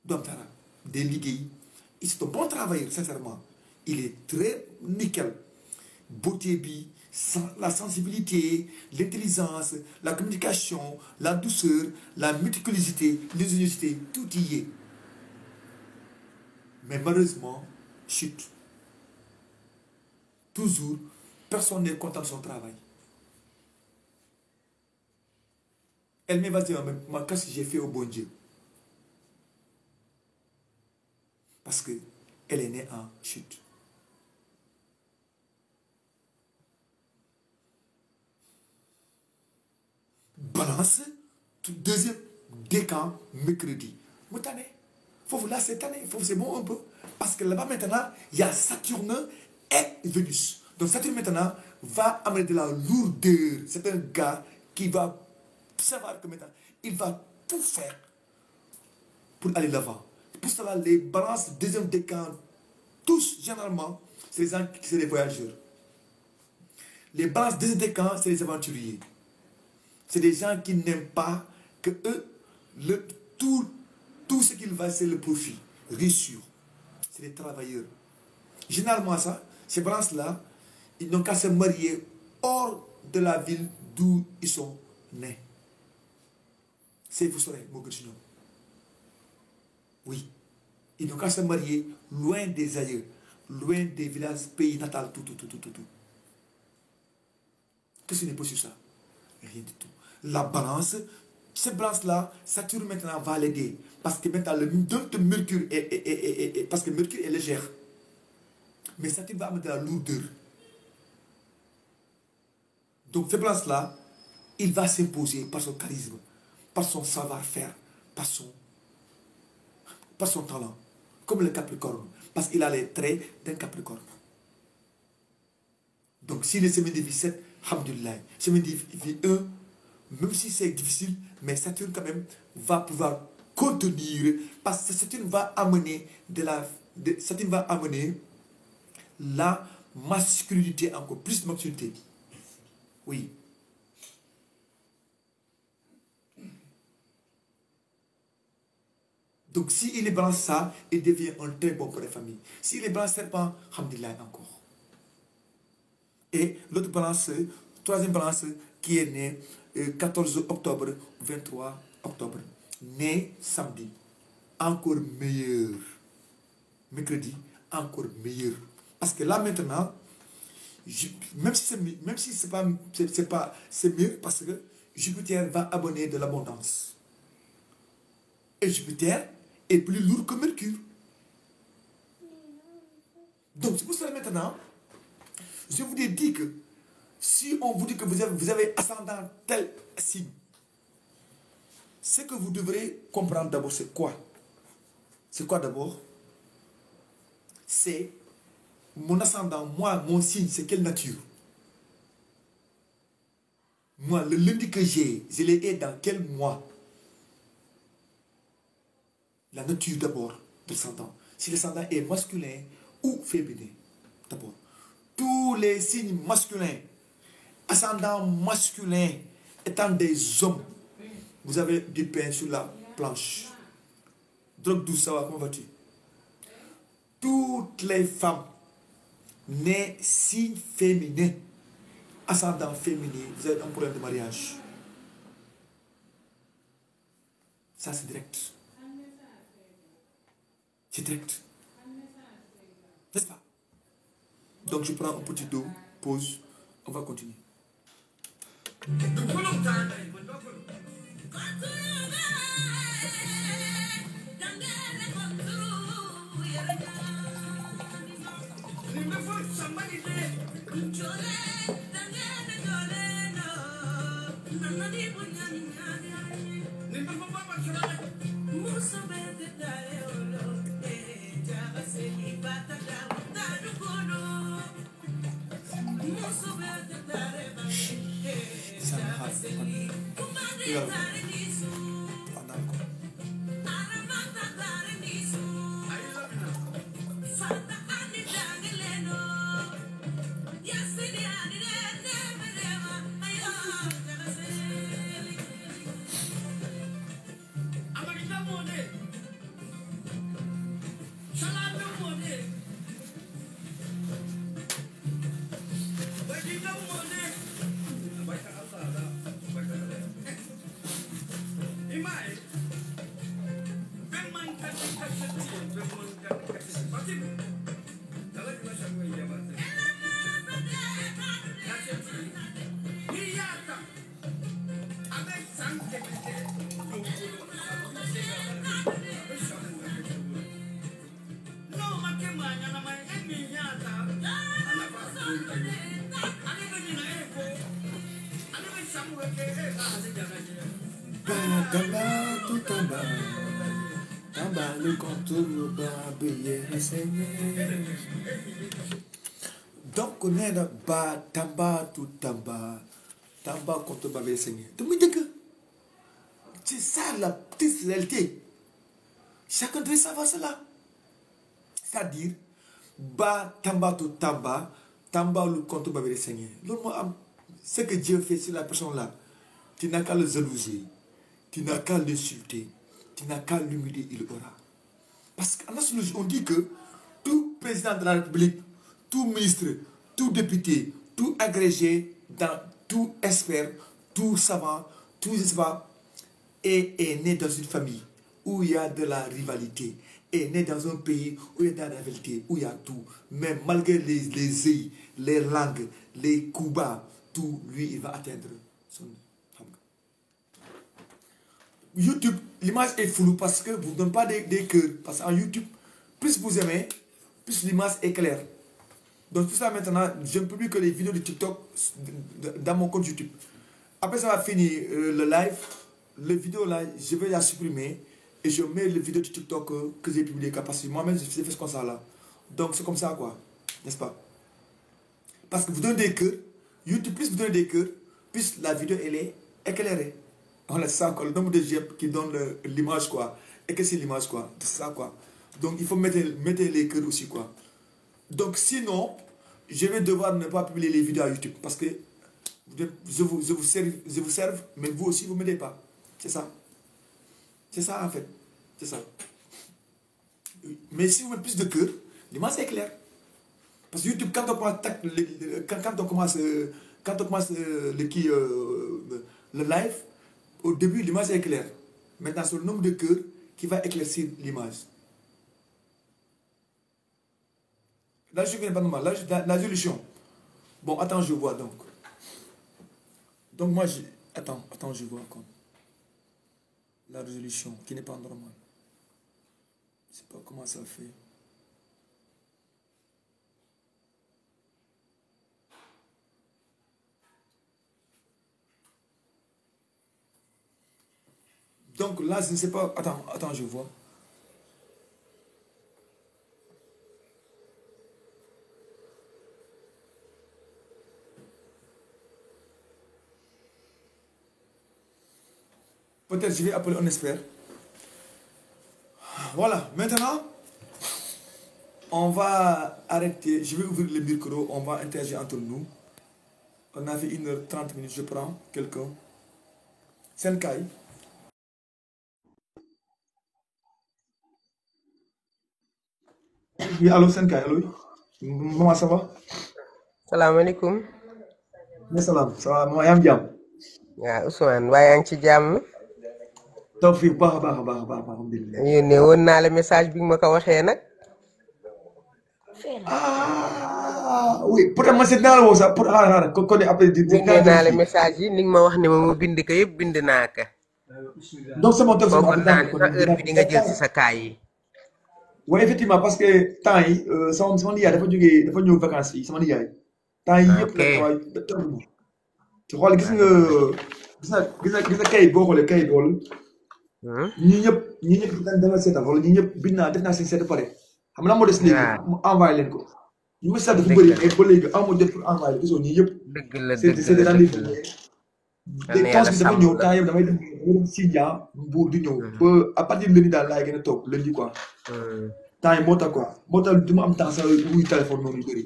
Donc, des ligues, c'est un bon travailleur, sincèrement. Il est très nickel. Beauté, la sensibilité, l'intelligence, la communication, la douceur, la méticulosité, l'ingéniosité, tout y est. Mais malheureusement, chute. Toujours, personne n'est content de son travail. Elle me va dire, mais qu'est-ce que j'ai fait au bon Dieu? Parce qu'elle est née en chute. Balance, deuxième décan, mercredi. Vous tenez, faut là cette année, c'est bon un peu. Parce que là-bas maintenant, il y a Saturne et Vénus. Donc Saturne maintenant va amener de la lourdeur. C'est un gars qui va savoir que maintenant, il va tout faire pour aller l'avant. Pour cela, les balances deuxième décan, tous généralement, c'est les gens qui sont des voyageurs. Les balances deuxième décan, c'est les aventuriers. C'est des gens qui n'aiment pas que eux, tout ce qu'ils veulent, c'est le profit, réussir. C'est des travailleurs. Généralement, ça, ces balances-là, ils n'ont qu'à se marier hors de la ville d'où ils sont nés. C'est vous saurez, mon petit. Oui. Ils n'ont qu'à se marier loin des aïeux, loin des villages, pays natal, tout. Qu'est-ce qui n'est pas sur ça? Rien du tout. La balance, cette balance-là, Saturne maintenant va l'aider. Parce que maintenant, le de Mercure parce que Mercure est légère. Mais Saturne va amener de la lourdeur. Donc, cette balance-là, il va s'imposer par son charisme, par son savoir-faire, par son talent. Comme le Capricorne. Parce qu'il a les traits d'un Capricorne. Donc, si le semaine de vie 7, alhamdoulilah, semaine de vie 1, même si c'est difficile, mais Saturne quand même va pouvoir contenir, parce que Saturne va amener Saturne va amener la masculinité, encore plus de masculinité. Oui. Donc, s'il est balance ça, il devient un très bon pour les familles. S'il est balance serpent, alhamdoulilah encore. Et l'autre balance, troisième balance, qui est né 14 octobre, 23 octobre. Né samedi, encore meilleur. Mercredi, encore meilleur. Parce que là maintenant, même si c'est pas c'est mieux, parce que Jupiter va amener de l'abondance. Et Jupiter est plus lourd que Mercure. Donc c'est pour cela maintenant, je vous ai dit que si on vous dit que vous avez ascendant tel signe, ce que vous devrez comprendre d'abord, c'est quoi? C'est quoi d'abord? C'est mon ascendant, moi, mon signe, c'est quelle nature? Moi, le lundi que je l'ai dans quel mois? La nature d'abord de l'ascendant. Si l'ascendant est masculin ou féminin, d'abord. Tous les signes masculins, ascendant masculin étant des hommes, vous avez du pain sur la planche. Drogue douce, ça va, comment vas-tu? Toutes les femmes nées signes féminins, ascendant féminin, vous avez un problème de mariage. Ça, c'est direct. C'est direct. N'est-ce pas? Donc, je prends un petit dos, pause, on va continuer. Donc, on est là, tamba, tout tamba contre Babé Seigneur. C'est ça la petite réalité. Chacun doit savoir cela. C'est-à-dire, tamba, tout tamba le contre Babé Seigneur. Ce que Dieu fait sur la personne là, tu n'as qu'à le jalouser, tu n'as qu'à l'insulter, tu n'as qu'à l'humilier, il aura. Parce qu'en astrologie, on dit que tout président de la République, tout ministre, tout député, tout agrégé, tout expert, tout savant, tout est né dans une famille où il y a de la rivalité. est né dans un pays où il y a de la rivalité, où il y a tout. Mais malgré les œils, les langues, les coups bas, tout, lui, il va atteindre son... YouTube, l'image est floue parce que vous ne donnez pas des cœurs. Parce qu'en YouTube, plus vous aimez, plus l'image est claire. Donc tout ça maintenant, je ne publie que les vidéos de TikTok dans mon compte YouTube. Après ça va finir le live, les vidéos là, je vais la supprimer et je mets les vidéos de TikTok que j'ai publiées parce que moi-même je fais comme ça là. Donc c'est comme ça quoi, n'est-ce pas? Parce que vous donnez des cœurs, YouTube plus vous donnez des cœurs, plus la vidéo elle est éclairée. Voilà, c'est ça quoi, le nombre de j'aime qui donne l'image quoi, et que c'est l'image quoi, c'est ça quoi. Donc il faut mettre les cœurs aussi quoi. Donc sinon, je vais devoir ne pas publier les vidéos à YouTube parce que je vous serve, mais vous aussi, vous ne m'aidez pas. C'est ça. C'est ça, en fait. C'est ça. Mais si vous mettez plus de cœur, l'image est claire. Parce que YouTube, quand on commence, le live, au début, l'image est claire. Maintenant, c'est le nombre de cœurs qui va éclaircir l'image. Là, je ne connais pas normal. Là, la résolution. Bon, attends, je vois donc. Donc moi, attends, je vois encore. La résolution qui n'est pas normale. Je ne sais pas comment ça fait. Donc là, je ne sais pas. Attends, je vois. Peut-être je vais appeler un expert. Voilà, maintenant, on va arrêter. Je vais ouvrir le micro, on va interagir entre nous. On a fait 1h30 minutes, je prends quelqu'un. Senkai. Oui, allô, Senkai, allô. Comment ça va? salaamaaleykum. Salam, ça va, moi, yam. waaw Ousmane waaye yaa ngi ci jàmm. taw fii baax a baax alhamdulilah. yónnee woon naa la message bi nga ma ko waxee nag. Ah oui, peut-être man seet naa la woo sax pour xaaral kon après. yónnee naa la message yi ni nga ma wax ne ma bind ko yëpp bind naa ko. donc sama tool foogoon naa ne sax heure bi di nga jël si sa kaay yi. oui effectivement parce que temps yi sama nijaay dafa ñëw vacances fii sama nijaay. temps yi yëpp la waaye te xool gis nga kayit boo xoolee kayit bool. ñii ñëpp dama seetal xool ñii ñëpp bind naa def naa seen seet pare. xam nga moo des léegi mu envoyé leen ko. ñu ma seet dafa bëri mais ba léegi amoo jot pour envoyé gisoo ñii yëpp. dëgg la c'est des rendez-vous. des temps bi dafa ñëw temps yëpp damay dem Sindia Mbour di ñëw. ba à partir de lundi daal laay gën a toog lundi quoi. temps yi moo tax quoi moo tax du ma am temps sax wuy téléphone noonu yu bëri.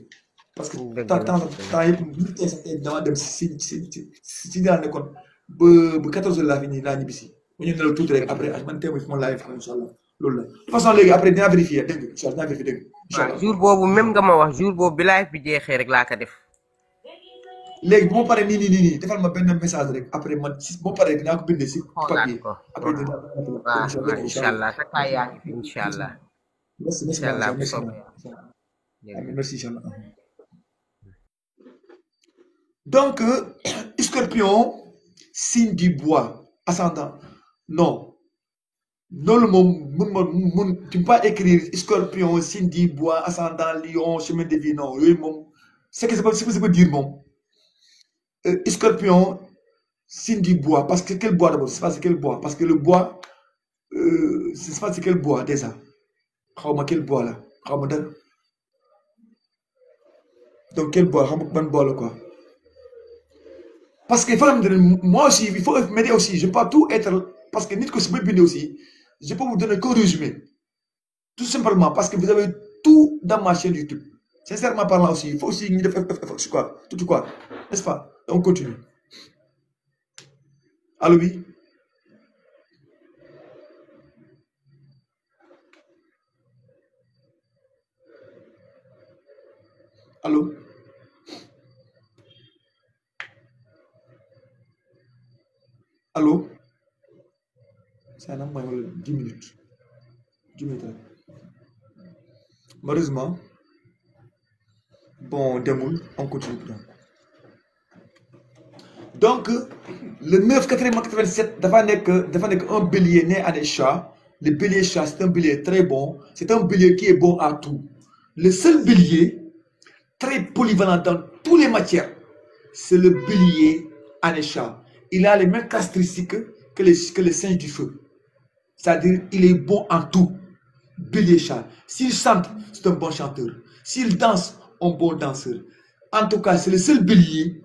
parce que temps yëpp bu ñu tee sax tey dama dem si daal nekkoon ba 14 heures laa fi nii laa ñibbi si. bu ñu nelaw tuuti rek après man tey mooy fi ma laay fa incha allah loolu la de toute façon léegi après dinaa vérifier dégg nga incha allah dinaa vérifier dégg nga. incha allah jour boobu même nga ma wax jour boobu bi live bi jeexee rek laa ko def. léegi bu ma paree nii defal ma benn message rek après man si boo paree dinaa ko bindee si papier. après dinaa waaw incha allah sa kaay yaa ngi fi incha allah. merci incha allah bu soobee merci incha allah. donc Scorpion signe du bois ascendant non loolu moom tu ne peux pas écrire Scorpion signe du bois ascendant Lion chemin de vie non yooyu moom ce que ça veut dire moom Scorpion signe du bois parce que quel bois d'abord c'est pas quel bois parce que le bois c'est pas quel bois déjà xaw ma quel bois la xaw ma dara donc quel bois xam nga ban bois la quoi. Parce que moi aussi, il faut m'aider aussi. Je ne peux pas tout être. Parce que nit que c'est bien aussi. Je peux vous donner qu'un résumé. Tout simplement parce que vous avez tout dans ma chaîne YouTube. Sincèrement parlant aussi, il faut aussi quoi. Tout quoi. N'est-ce pas? On continue. Allô, oui? Allô? Allô? C'est un homme, 10 minutes. 10 minutes. Malheureusement, bon, Demoul, on continue. Donc, le 9 87 dafa nek un bélier né à des chats. Le bélier chat, c'est un bélier très bon. C'est un bélier qui est bon à tout. Le seul bélier très polyvalent dans toutes les matières, c'est le bélier Anécha. Il a les mêmes caractéristiques que le singe du feu. C'est-à-dire, il est bon en tout. Bélier chat. S'il chante, c'est un bon chanteur. S'il danse, un bon danseur. En tout cas, c'est le seul bélier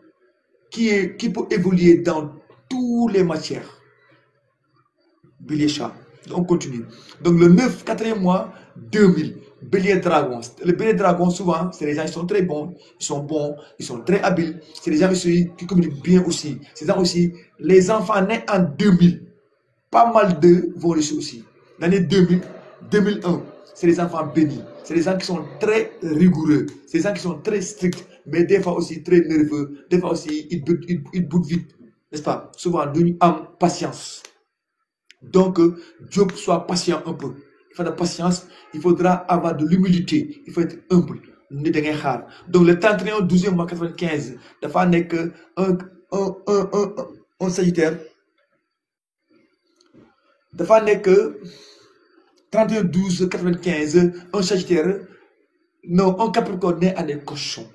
qui peut évoluer dans toutes les matières. Bélier chat. On continue. Donc le 9, 4e mois, 2000. Bélier dragon. Le bélier dragon, souvent, c'est les gens qui sont très bons, ils sont bons, ils sont très habiles. C'est les gens aussi qui communiquent bien aussi. C'est ça aussi, les enfants nés en 2000, pas mal d'eux vont réussir aussi. L'année 2000, 2001, c'est les enfants bénis. C'est les gens qui sont très rigoureux. C'est les gens qui sont très stricts, mais des fois aussi très nerveux. Des fois aussi, ils boutent vite. N'est-ce pas? Souvent, nous avons patience. Donc, Dieu soit patient un peu. Il faut de la patience, il faudra avoir de l'humilité, il faut être humble. Donc, le 31 12e mois 95, il faut que un Sagittaire. Il faut que 31 12 95, un Sagittaire, non, un Capricorne né à des cochons.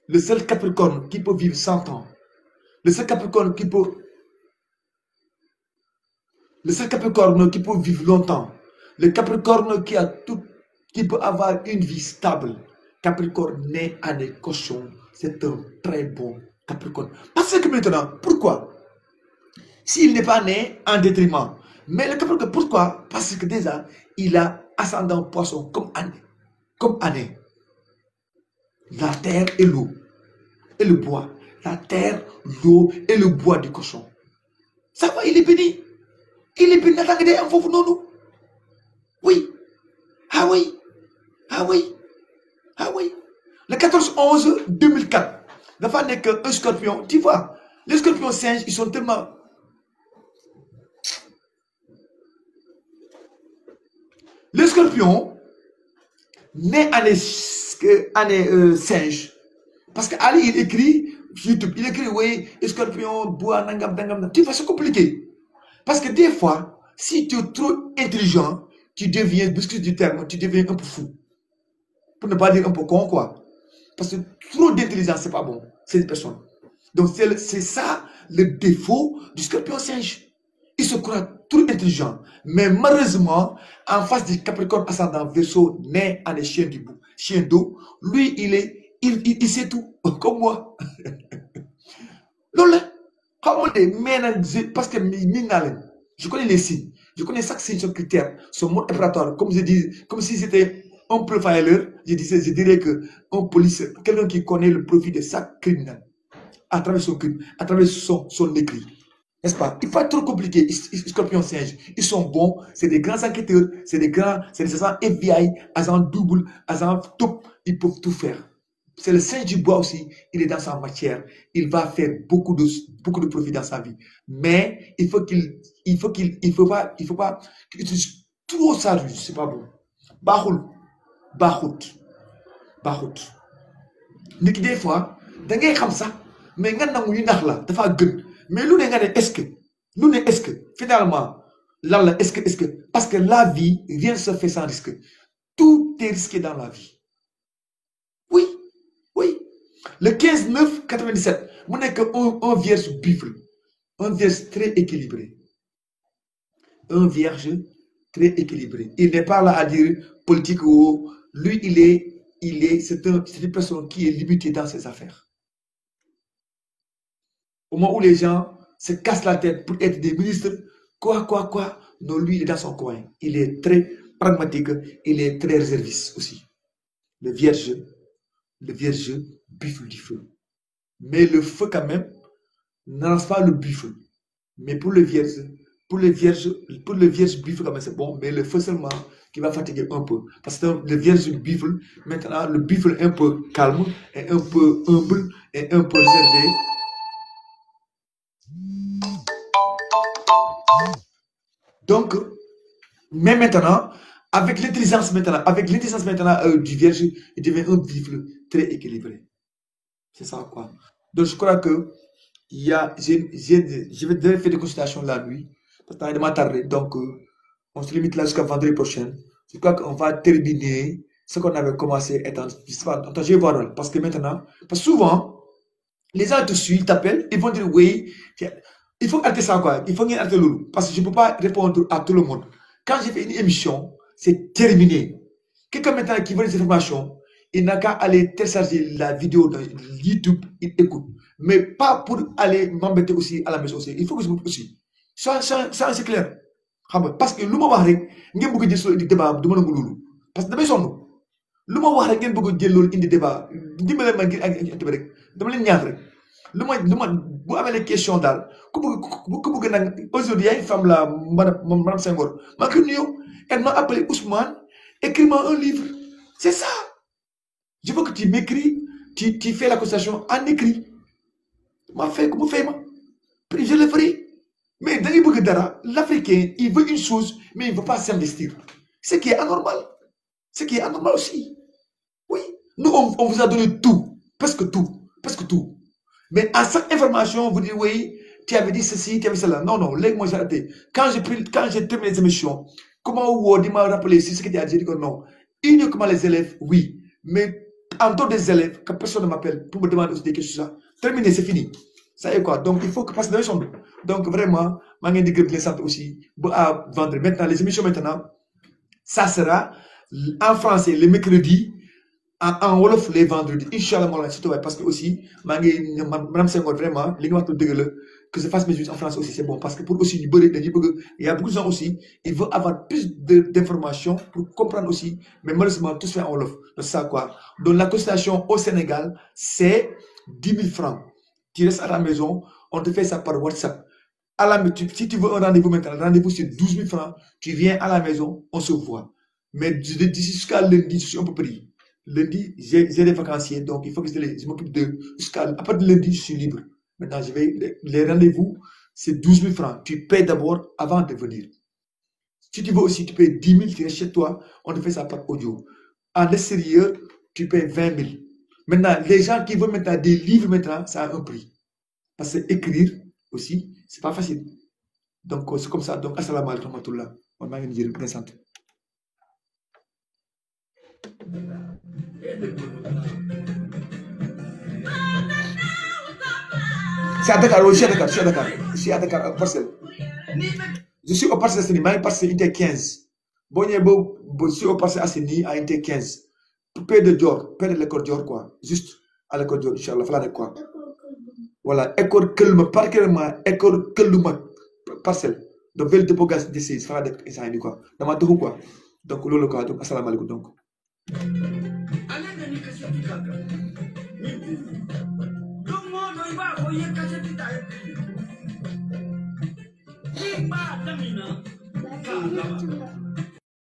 Le seul Capricorne qui peut vivre 100 ans. Le seul Capricorne qui peut vivre longtemps. Le Capricorne qui peut avoir une vie stable. Capricorne né à des cochons. C'est un très bon Capricorne. Parce que maintenant, pourquoi? S'il n'est pas né en détriment. Mais le Capricorne, pourquoi? Parce que déjà, il a ascendant poisson comme année. La terre et l'eau. Et le bois. La terre, l'eau et le bois du cochon. Ça va, il est béni. Il est béni dans un faux non. Oui. Ah oui. Ah oui. Ah oui. Le 14-11 2004. La femme n'est qu'un scorpion. Tu vois, les scorpions singes, ils sont tellement. Les scorpions, nés année singe. Parce qu'Ali, il écrit, YouTube, il écrit, oui, scorpion, bois, nangam, nangam. Tu vois, c'est compliqué. Parce que des fois, si tu es trop intelligent, tu deviens, excuse du terme, tu deviens un peu fou. Pour ne pas dire un peu con, quoi. Parce que trop d'intelligence, c'est pas bon. C'est une personne. Donc, c'est ça le défaut du scorpion singe. Il se croit trop intelligent. Mais malheureusement, en face du Capricorne ascendant Verseau, né en chien d'eau, lui, il sait tout, comme moi. Parce que je connais les signes. Je connais chaque signe, son critère, son mode opératoire. Comme je dis, comme si c'était un profiler, je dirais qu'un policier, quelqu'un qui connaît le profil de chaque criminel, à travers son crime, à travers son écrit. N'est-ce pas? Il n'est pas trop compliqué, scorpion singe. Ils sont bons, c'est des grands enquêteurs, c'est des agents FBI, agents double, agents top, ils peuvent tout faire. C'est le singe du bois aussi, il est dans sa matière, il va faire beaucoup de profit dans sa vie. Mais il faut pas qu'il utilise trop sa ruse, c'est pas bon. Baaxut. Nit ki des fois da ngay xam sax mais nga nangu ñu nax la dafa gën mais lu ne nga ne est-ce que finalement lan la est-ce que parce que la vie rien ne se fait sans risque. Tout est risqué dans la vie. Oui. Le 15-9-97 mu nekk un vierge buffle, un vierge très équilibré. Un vierge très équilibré. Il n'est pas là à dire politique ou lui c'est une personne qui est limitée dans ses affaires. Au moment où les gens se cassent la tête pour être des ministres, quoi, non, lui, il est dans son coin. Il est très pragmatique, il est très réserviste aussi. Le vierge buffle du feu. Mais le feu, quand même, n'arrange pas le buffle. Mais pour le vierge buffle, quand même, c'est bon, mais le feu seulement qui va fatiguer un peu. Parce que le vierge buffle, maintenant, le buffle est un peu calme, et un peu humble, et un peu réservé. Donc, mais maintenant, Avec l'intelligence maintenant, du Vierge, il devient un livre très équilibré. C'est ça quoi. Donc je crois que je vais faire des consultations la nuit. Parce que ça va tarder. Donc on se limite là jusqu'à vendredi prochain. Je crois qu'on va terminer ce qu'on avait commencé. Attends, je vais voir. Parce que maintenant, parce que souvent, les gens te suivent, t'appellent, ils vont dire oui. Il faut arrêter ça quoi. Il faut arrêter Loulou. Parce que je ne peux pas répondre à tout le monde. Quand j'ai fait une émission, c'est terminé. Quelqu'un maintenant qui veut des informations, il n'a qu'à aller télécharger la vidéo de YouTube, il écoute. Mais pas pour aller m'embêter aussi à la maison aussi. Il faut que je m'occupe aussi. Ça c'est clair. Parce que lu ma wax rek ngeen bëgg jël solo indi débat du mëna ngululu parce que damay sonn lu ma wax rek ngeen bëgg jël loolu indi débat dimbale ma ngir ak internet rek dama leen ñaan rek lu ma bu amee les questions daal ku bëgg nag aujourd'hui y a une femme là madame Senghor ma ko nuyu elle m'a appelé Ousmane écris-moi un livre c'est ça je veux que tu m'écris tu fais la conversation en écrit ma fait comment fait ma puis je le ferai. Mais dans les bouquets d'ara, l'Africain, il veut une chose, mais il ne veut pas s'investir. Ce qui est anormal. Ce qui est anormal aussi. Oui. Nous, on vous a donné tout. Presque tout. Presque tout. Mais à chaque information, vous dites, oui, tu avais dit ceci, tu avais dit cela. Non, non, laisse-moi j'ai arrêté. Quand j'ai terminé les émissions, comment Word m'a rappelé ce que tu as dit, que non. Uniquement les élèves, oui. Mais en dehors des élèves, que personne ne m'appelle pour me demander aussi des questions. Terminé, c'est fini. Ça y est quoi. Donc, il faut que passer dans les chambres. Donc, vraiment, je vais les centres aussi à vendre. Maintenant, les émissions maintenant, ça sera en français le mercredi, en Wolof les vendredis. Inch'Allah, parce que aussi, Mme Senghor, vraiment, que je fasse mes études en français aussi, c'est bon. Parce que pour aussi, il y a beaucoup de gens aussi, ils veulent avoir plus d'informations pour comprendre aussi. Mais malheureusement, tout se fait en Wolof. Donc, ça quoi. Donc, la consultation au Sénégal, c'est 10 000 francs. Tu restes à la maison, on te fait ça par WhatsApp. Si tu veux un rendez-vous maintenant, le rendez-vous c'est 12 000 francs, tu viens à la maison, on se voit. Mais d'ici jusqu'à lundi, je suis un peu pris. Lundi, j'ai des vacanciers, donc il faut que je m'occupe de. À partir de lundi, je suis libre. Maintenant, les rendez-vous, c'est 12 000 francs. Tu paies d'abord avant de venir. Si tu veux aussi, tu payes 10 000, tu restes chez toi, on te fait ça par audio. En extérieur, tu payes 20 000. Maintenant, les gens qui veulent maintenant des livres, maintenant, ça a un prix. Parce que écrire aussi, c'est pas facile. Donc, c'est comme ça. Donc, assalamu alaikum wa rahmatullah. On m'a dit de santé. C'est à Dakar, oui, je suis à Dakar, parcelle. Je suis au parcelle Asseni, je suis parcelle unité 15. Je suis au parcelle Asseni à unité 15. Père de Dior, père de l'école Dior, quoi. Juste à l'école Dior, Inch'Allah, voilà quoi. Voilà, école Kelma, particulièrement école Kelma, parcelle. Donc, vers le dépôt gaz de 6, voilà, ça y est, quoi. Dans ma tour, quoi. Donc, lolo, quoi. Donc, assalamu alaikum, donc.